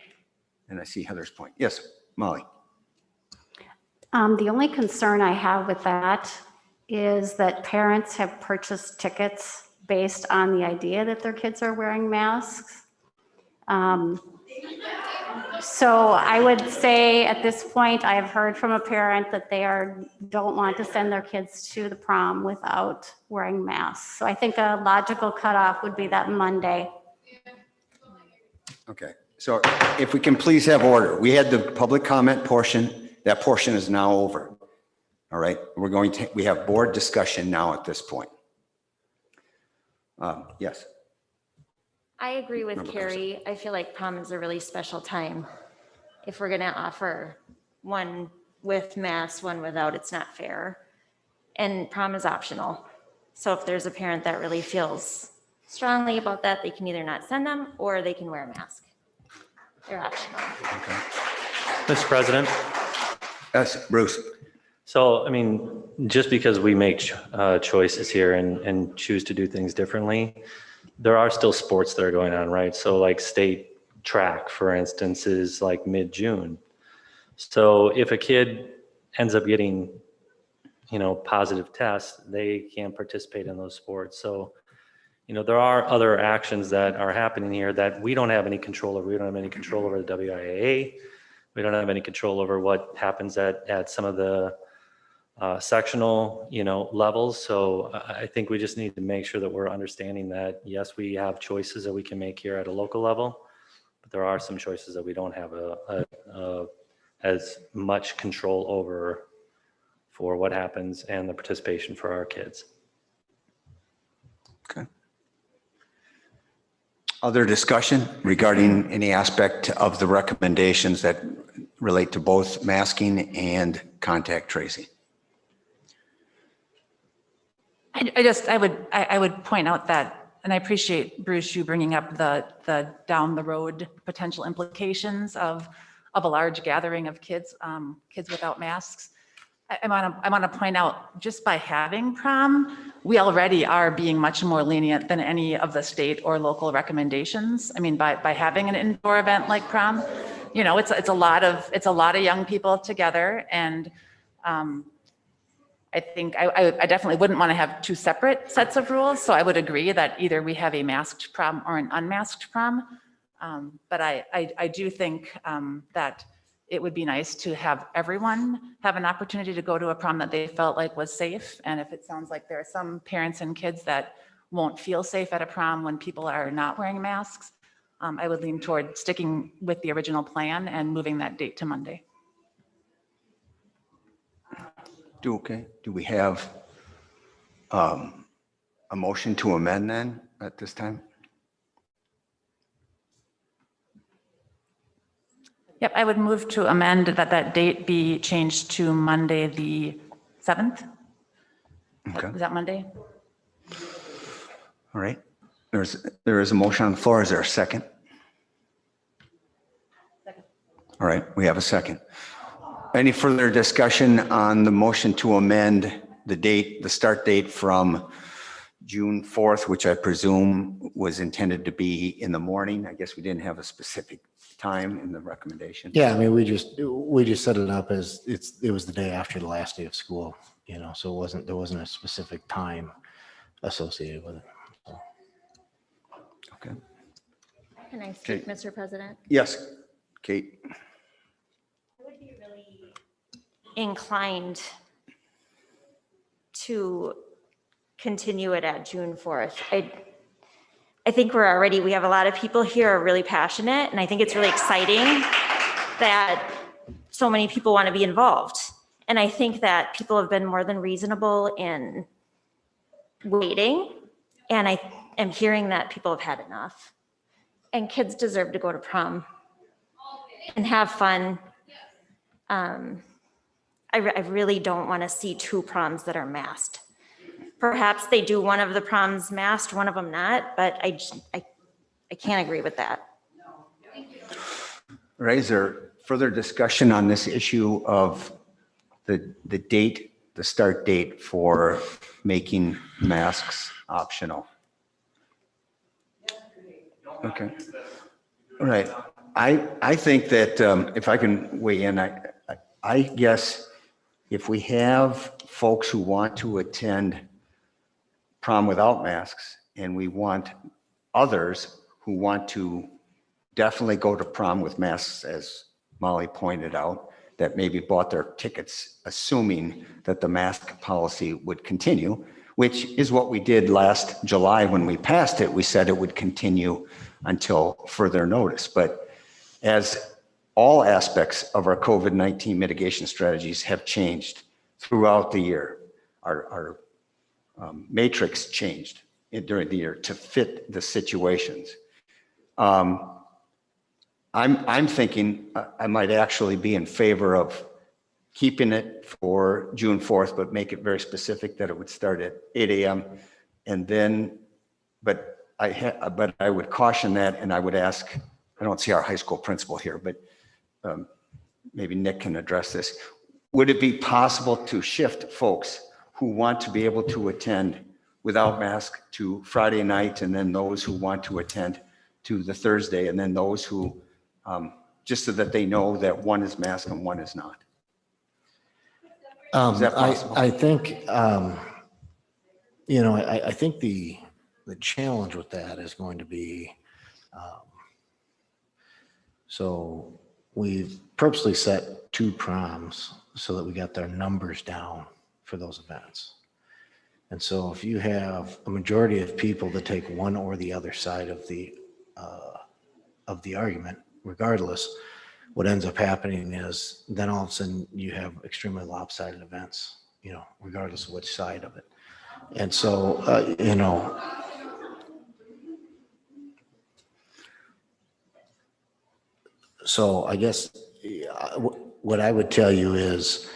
And I see Heather's point. Yes, Molly. The only concern I have with that is that parents have purchased tickets based on the idea that their kids are wearing masks. So I would say at this point, I have heard from a parent that they don't want to send their kids to the prom without wearing masks. So I think a logical cutoff would be that Monday. Okay. So if we can please have order. We had the public comment portion. That portion is now over. All right. We have board discussion now at this point. Yes. I agree with Member Carrie. I feel like prom is a really special time. If we're gonna offer one with masks, one without, it's not fair. And prom is optional. So if there's a parent that really feels strongly about that, they can either not send them or they can wear a mask. They're optional. Mr. President. Yes, Bruce. So, I mean, just because we make choices here and choose to do things differently, there are still sports that are going on, right? So like state track, for instance, is like mid-June. So if a kid ends up getting, positive tests, they can't participate in those sports. So, there are other actions that are happening here that we don't have any control over. We don't have any control over the WIAA. We don't have any control over what happens at some of the sectional, levels. So I think we just need to make sure that we're understanding that, yes, we have choices that we can make here at a local level, but there are some choices that we don't have as much control over for what happens and the participation for our kids. Okay. Other discussion regarding any aspect of the recommendations that relate to both masking and contact tracing? I would point out that, and I appreciate Bruce, you bringing up the down the road potential implications of a large gathering of kids without masks. I want to point out, just by having prom, we already are being much more lenient than any of the state or local recommendations. I mean, by having an indoor event like prom, it's a lot of young people together, and I think I definitely wouldn't want to have two separate sets of rules. So I would agree that either we have a masked prom or an unmasked prom. But I do think that it would be nice to have everyone have an opportunity to go to a prom that they felt like was safe. And if it sounds like there are some parents and kids that won't feel safe at a prom when people are not wearing masks, I would lean toward sticking with the original plan and moving that date to Monday. Okay. Do we have a motion to amend then at this time? Yep, I would move to amend that date be changed to Monday, the 7th. Okay. Is that Monday? All right. There is a motion on the floor. Is there a second? Second. All right, we have a second. Any further discussion on the motion to amend the start date from June 4th, which I presume was intended to be in the morning? I guess we didn't have a specific time in the recommendation. Yeah, I mean, we just set it up as it was the day after the last day of school, so there wasn't a specific time associated with it. So. Okay. Can I speak, Mr. President? Yes, Kate. I would be really inclined to continue it at June 4th. I think we have a lot of people here are really passionate, and I think it's really exciting that so many people want to be involved. And I think that people have been more than reasonable in waiting, and I am hearing that people have had enough. And kids deserve to go to prom and have fun. I really don't want to see two proms that are masked. Perhaps they do one of the proms masked, one of them not, but I can't agree with that. Right, is there further discussion on this issue of the date, the start date for making masks optional? Okay. All right. I think that if I can weigh in, I guess if we have folks who want to attend prom without masks and we want others who want to definitely go to prom with masks, as Molly pointed out, that maybe bought their tickets assuming that the mask policy would continue, which is what we did last July when we passed it. We said it would continue until further notice. But as all aspects of our COVID-19 mitigation strategies have changed throughout the year, our matrix changed during the year to fit the situations. I'm thinking I might actually be in favor of keeping it for June 4th, but make it very specific that it would start at 8 a.m. And then, but I would caution that, and I would ask, I don't see our high school principal here, but maybe Nick can address this. Would it be possible to shift folks who want to be able to attend without mask to Friday night, and then those who want to attend to the Thursday, and then those who, just so that they know that one is masked and one is not? Is that possible? I think, I think the challenge with that is going to be, so we've purposely set 2 proms so that we got their numbers down for those events. And so if you have a majority of people that take one or the other side of the argument, regardless, what ends up happening is then all of a sudden you have extremely lopsided events, regardless of which side of it. And so, so I guess what I would tell you is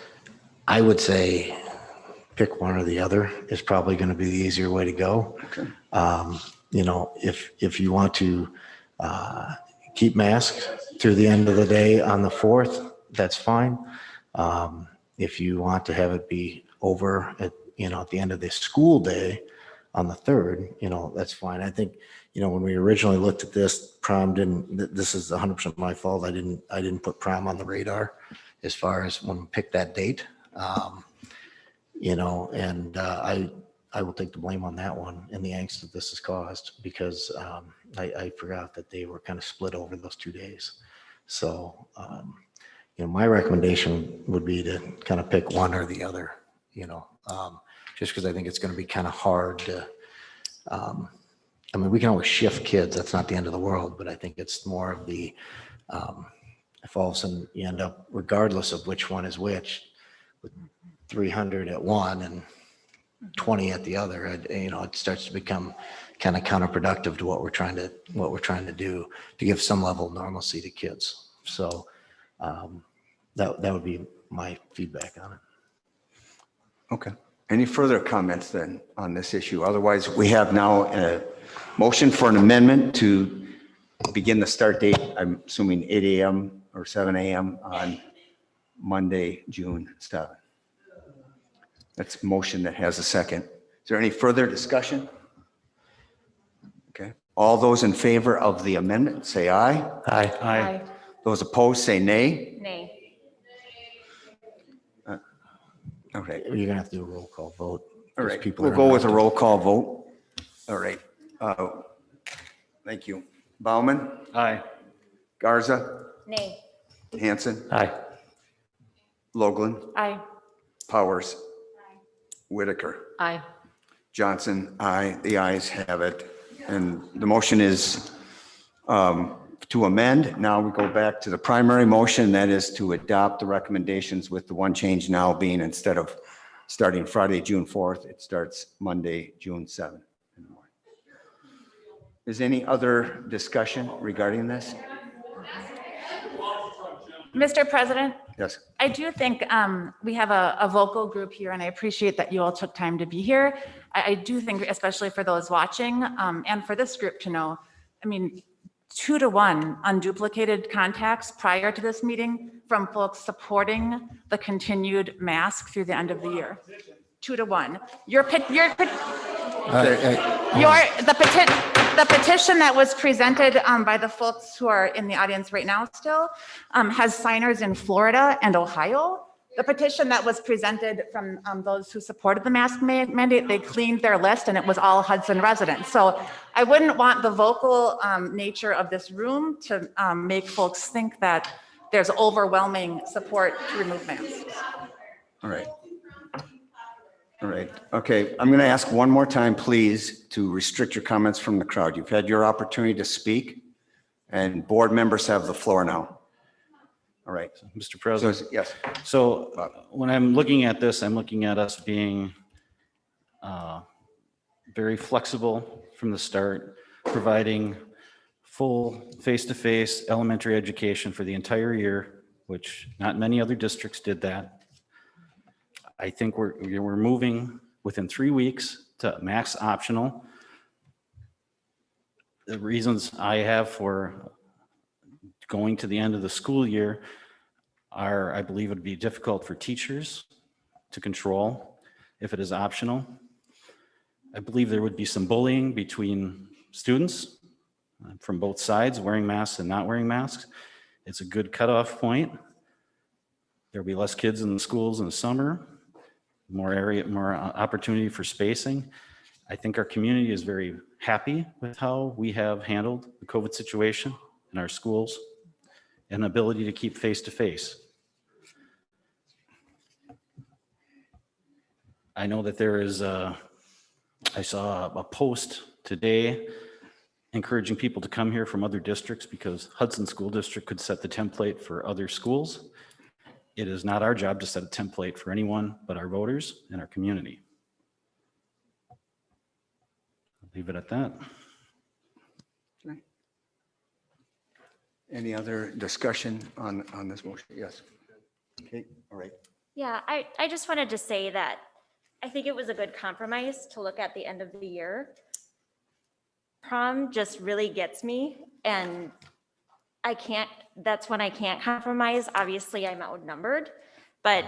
I would say pick one or the other is probably going to be the easier way to go. Okay. If you want to keep masks through the end of the day on the 4th, that's fine. If you want to have it be over at the end of the school day on the 3rd, that's fine. I think, when we originally looked at this, prom this is 100% my fault. I didn't put prom on the radar as far as when we picked that date. And I will take the blame on that one and the angst that this has caused, because I forgot that they were kind of split over those 2 days. So, my recommendation would be to kind of pick one or the other, just because I think it's going to be kind of hard to, we can always shift kids. That's not the end of the world, but I think it's more of the, if all of a sudden you end up, regardless of which one is which, with 300 at one and 20 at the other, it starts to become kind of counterproductive to what we're trying to do to give some level of normalcy to kids. So that would be my feedback on it. Okay. Any further comments then on this issue? Otherwise, we have now a motion for an amendment to begin the start date, I'm assuming 8 a.m. or 7 a.m. on Monday, June 7th. That's a motion that has a second. Is there any further discussion? Okay. All those in favor of the amendment, say aye. Aye. Aye. Those opposed, say nay. Nay. Okay. You're gonna have to do a roll call vote. All right. People We'll are go with a involved. roll call vote. All right. Thank you. Bauman? Aye. Garza? Nay. Hanson? Aye. Loglin? Aye. Powers? Whitaker? Aye. Johnson? Aye. The ayes have it. And the motion is to amend. Now we go back to the primary motion. That is to adopt the recommendations, with the one change now being, instead of starting Friday, June 4th, it starts Monday, June 7th. in the morning. Is any other discussion regarding this? Mr. President, Yes. I do think we have a vocal group here, and I appreciate that you all took time to be here. I do think, especially for those watching and for this group to know, I mean, 2-to-1 unduplicated contacts prior to this meeting from folks supporting the continued mask through the end of the year. 2-to-1. The petition that was presented by the folks who are in the audience right now still has signers in Florida and Ohio. The petition that was presented from those who supported the mask mandate, they cleaned their list and it was all Hudson residents. So I wouldn't want the vocal nature of this room to make folks think that there's overwhelming support to remove masks. All right. All right. Okay. I'm going to ask one more time, please, to restrict your comments from the crowd. You've had your opportunity to speak, and board members have the floor now. All right. Mr. President. So, yes. So when I'm looking at this, I'm looking at us being very flexible from the start, providing full face-to-face elementary education for the entire year, which not many other districts did that. I think we're moving within 3 weeks to max optional. The reasons I have for going to the end of the school year are, I believe it would be difficult for teachers to control if it is optional. I believe there would be some bullying between students from both sides, wearing masks and not wearing masks. It's a good cutoff point. There'll be less kids in the schools in the summer, more opportunity for spacing. I think our community is very happy with how we have handled the COVID situation in our schools and ability to keep face-to-face. I know that there is I saw a post today encouraging people to come here from other districts because Hudson School District could set the template for other schools. It is not our job to set a template for anyone but our voters and our community. I'll leave it at that. Okay. Any other discussion on this motion? Yes. Okay. All right. Yeah, I just wanted to say that I think it was a good compromise to look at the end of the year. Prom just really gets me, and that's when I can't compromise. Obviously, I'm outnumbered, but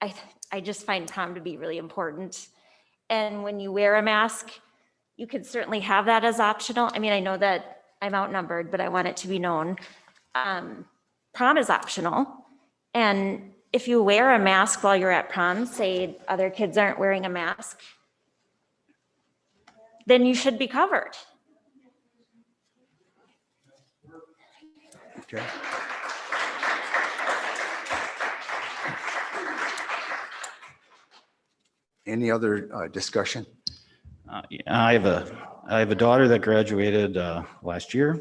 I just find prom to be really important. And when you wear a mask, you can certainly have that as optional. I mean, I know that I'm outnumbered, but I want it to be known. Prom is optional. And if you wear a mask while you're at prom, say other kids aren't wearing a mask, then you should be covered. Okay. Any other discussion? Yeah, I have a daughter that graduated last year.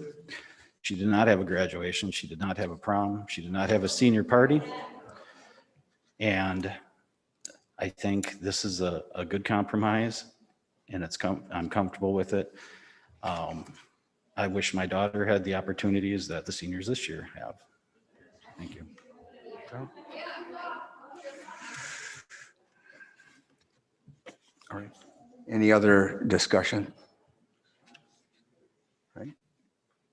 She did not have a graduation. She did not have a prom. She did not have a senior party. And I think this is a good compromise, and I'm comfortable with it. I wish my daughter had the opportunities that the seniors this year have. Thank you. All right. Any other discussion? Right.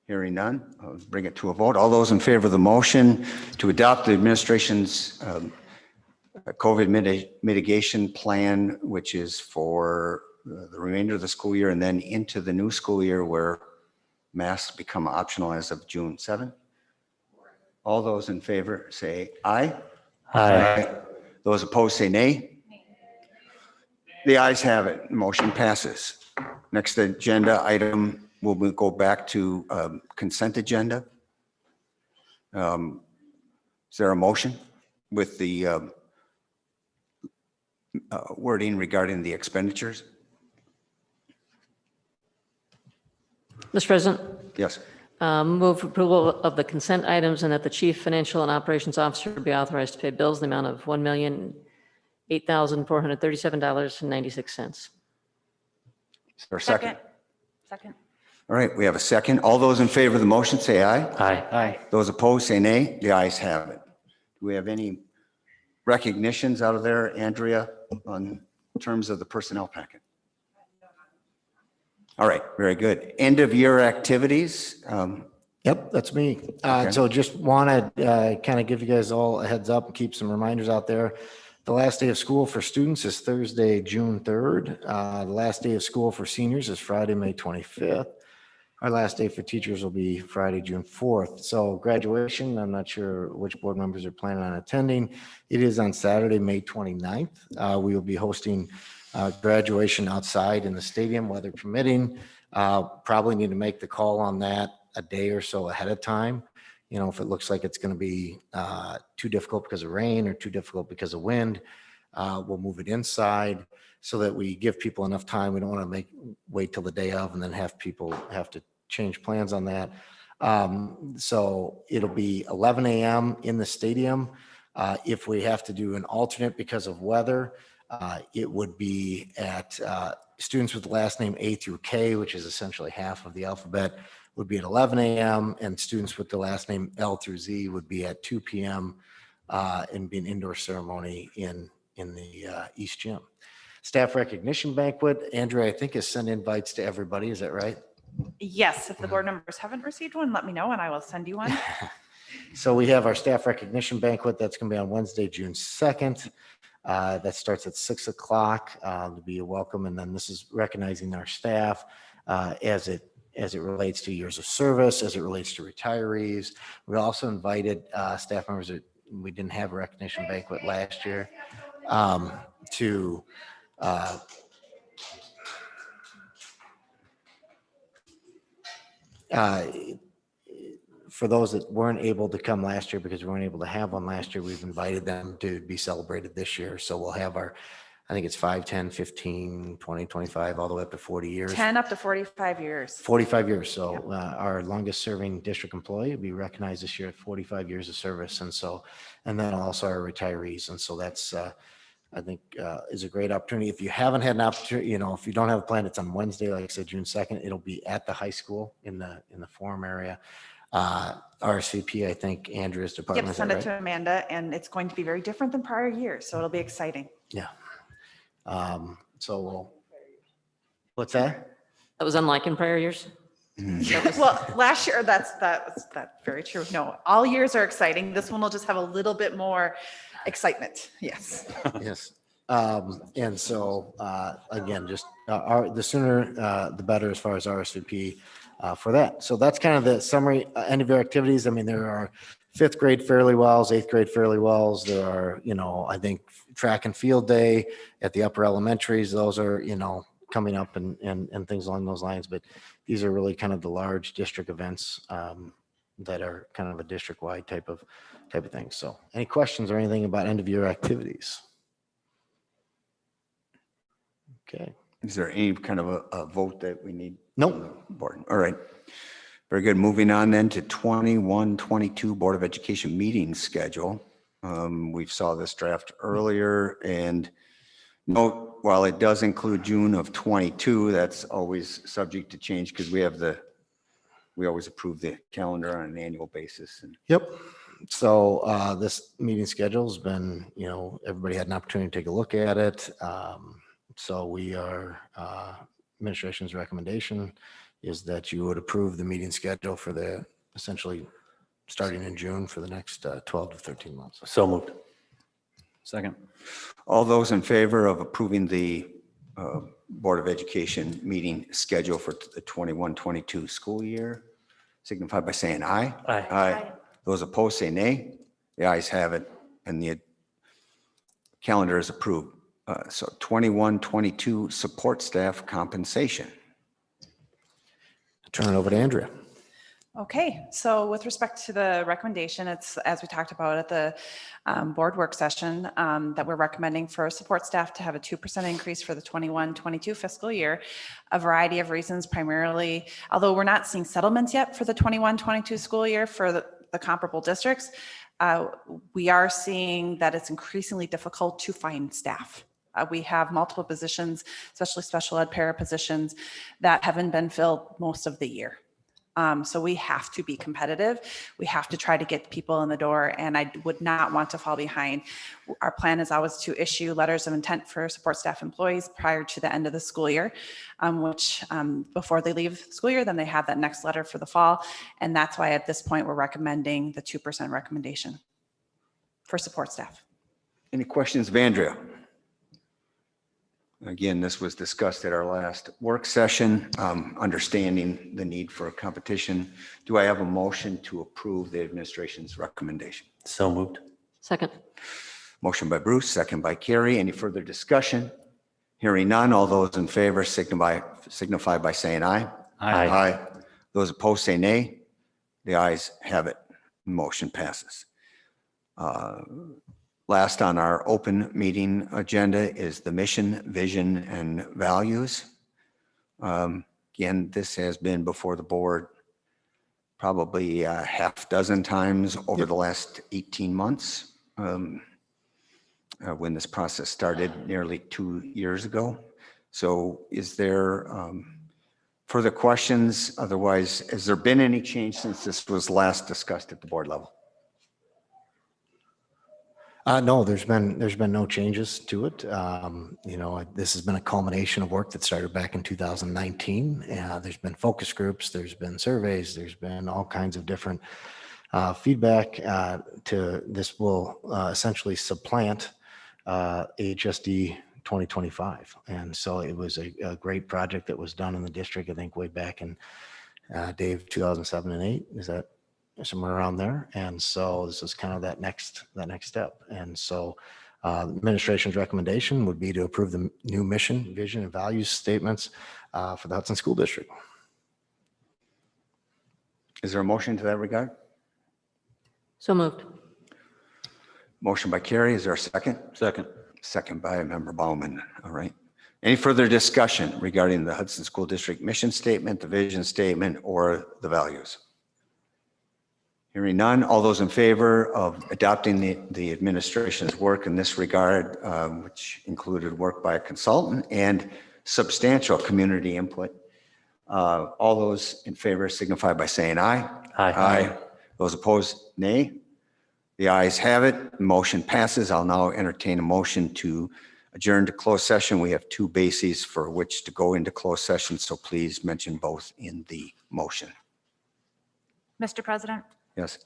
Hearing none, I'll bring it to a vote. All those in favor of the motion to adopt the administration's COVID mitigation plan, which is for the remainder of the school year and then into the new school year where masks become optional as of June 7th. All those in favor say aye. Aye. Those opposed say nay. The ayes have it. Motion passes. Next agenda item, we'll go back to consent agenda. Is there a motion with the wording regarding the expenditures? Mr. President? Yes. Move approval of the consent items and that the chief financial and operations officer be authorized to pay bills in the amount of $1,008,437.96. Is there a second? Second. All right, we have a second. All those in favor of the motion say aye. Aye. Aye. Those opposed say nay. The ayes have it. we have any recognitions out of there, Andrea, on terms of the personnel packet? All right, very good. End of year activities. Yep, that's me. Okay. So just want to kind of give you guys all a heads up and keep some reminders out there. The last day of school for students is Thursday, June 3rd. The last day of school for seniors is Friday, May 25th. Our last day for teachers will be Friday, June 4th. So graduation, I'm not sure which board members are planning on attending. It is on Saturday, May 29th. We will be hosting graduation outside in the stadium, weather permitting. Probably need to make the call on that a day or so ahead of time. You know, if it looks like it's going to be too difficult because of rain or too difficult because of wind, we'll move it inside so that we give people enough time. We don't want to wait till the day of and then have people have to change plans on that. So it'll be 11 a.m. in the stadium. If we have to do an alternate because of weather, it would be at students with the last name A through K, which is essentially half of the alphabet, would be at 11 a.m. and students with the last name L through Z would be at 2 p.m. And be an indoor ceremony in the East Gym. Staff recognition banquet. Andrea, I think, has sent invites to everybody. Is that right? Yes, if the board members haven't received one, let me know and I will send you one. So we have our staff recognition banquet. That's going to be on Wednesday, June 2nd. That starts at 6 o'clock to be a welcome. And then this is recognizing our staff as it relates to years of service, as it relates to retirees. We also invited staff members that we didn't have a recognition banquet last year to for those that weren't able to come last year because we weren't able to have one last year, we've invited them to be celebrated this year. So we'll have our, I think it's 5, 10, 15, 20, 25, all the way up to 40 years. 10 up to 45 years. 45 years. So our longest serving district employee will be recognized this year at 45 years of service. And then also our retirees. And so that's, I think is a great opportunity. If you haven't had an opportunity, you know, if you don't have a plan, it's on Wednesday, like I said, June 2nd, it'll be at the high school in the forum area. RSVP, I think Andrea's department. Yep, send it to Amanda and it's going to be very different than prior years. So it'll be exciting. Yeah. What's that? That was unlike in prior years? Well, last year, that's very true. No, all years are exciting. This one will just have a little bit more excitement. Yes. Yes. And so, again, just the sooner, the better as far as RSVP for that. So that's kind of the summary, end of year activities. I mean, there are 5th grade fairly wells, 8th grade fairly wells. There are, you know, I think track and field day at the upper elementaries. Those are, you know, coming up and things along those lines. But these are really kind of the large district events that are kind of a district-wide type of thing. So any questions or anything about end of year activities? Okay. Is there any kind of a vote that we need? Nope. Board. All right. Very good. Moving on then to 21-22 Board of Education meeting schedule. We saw this draft earlier and note, while it does include June of 22, that's always subject to change because we always approve the calendar on an annual basis. Yep. So this meeting schedule has been, you know, everybody had an opportunity to take a look at it. So we are, administration's recommendation is that you would approve the meeting schedule for the essentially starting in June for the next 12 to 13 months. So moved. Second. All those in favor of approving the Board of Education meeting schedule for the 21-22 school year signify by saying aye. Aye. Aye. Those opposed say nay. The ayes have it and the calendar is approved. So 21-22 support staff compensation. Turn it over to Andrea. Okay, so with respect to the recommendation, it's as we talked about at the board work session that we're recommending for support staff to have a 2% increase for the 21-22 fiscal year. A variety of reasons, primarily, although we're not seeing settlements yet for the 21-22 school year for the comparable districts, we are seeing that it's increasingly difficult to find staff. We have multiple positions, especially special ed para positions, that haven't been filled most of the year. So we have to be competitive. We have to try to get people in the door, and I would not want to fall behind. Our plan is always to issue letters of intent for support staff employees prior to the end of the school year, which before they leave the school year, then they have that next letter for the fall. And that's why at this point, we're recommending the 2% recommendation for support staff. Any questions of Andrea? Again, this was discussed at our last work session, understanding the need for competition. Do I have a motion to approve the administration's recommendation? So moved. Second. Motion by Bruce, second by Carrie. Any further discussion? Hearing none, all those in favor signify by saying aye. Aye. Aye. Those opposed say nay. The ayes have it. Motion passes. Last on our open meeting agenda is the mission, vision, and values. Again, this has been before the board probably a half dozen times over the last 18 months when this process started nearly 2 years ago. So is there further questions? Otherwise, has there been any change since this was last discussed at the board level? No, there's been no changes to it. This has been a culmination of work that started back in 2019. There's been focus groups, there's been surveys, there's been all kinds of different feedback to this will essentially supplant HSD 2025. And so it was a great project that was done in the district, I think way back in Dave, 2007 and 8. Is that somewhere around there? And so this is kind of that next step. And so administration's recommendation would be to approve the new mission, vision, and values statements for the Hudson School District. Is there a motion to that regard? So moved. Motion by Carrie. Is there a second? Second. Second by Member Bauman. All right. Any further discussion regarding the Hudson School District mission statement, the vision statement, or the values? Hearing none, all those in favor of adopting the administration's work in this regard, which included work by a consultant and substantial community input, all those in favor signify by saying aye. Aye. Aye. Those opposed, nay. The ayes have it. Motion passes. I'll now entertain a motion to adjourn to closed session. We have two bases for which to go into closed session, so please mention both in the motion. Mr. President, Yes.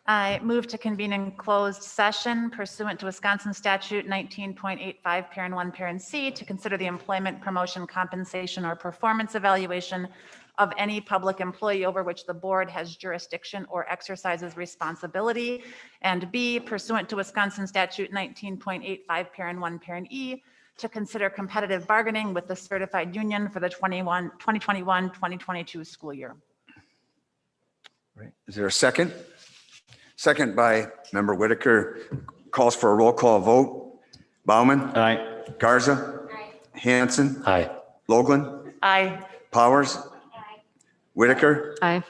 I move to convene in closed session pursuant to Wisconsin statute 19.85, parent 1, parent C, to consider the employment, promotion, compensation, or performance evaluation of any public employee over which the board has jurisdiction or exercises responsibility. And B, pursuant to Wisconsin statute 19.85, parent 1, parent E, to consider competitive bargaining with the certified union for the 2021-2022 school year. Right. Is there a second? Second by Member Whitaker. Calls for a roll call vote. Bauman? Aye. Garza? Aye. Hanson? Aye. Logland? Aye. Powers? Aye. Whitaker? Aye.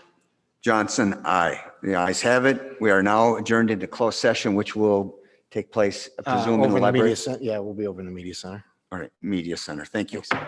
Johnson? Aye. The ayes have it. We are now adjourned into closed session, which will take place, I presume, in Over the in the media library. center. Yeah, we'll be over in the media center. All right, Media Center. Thank you. Thanks.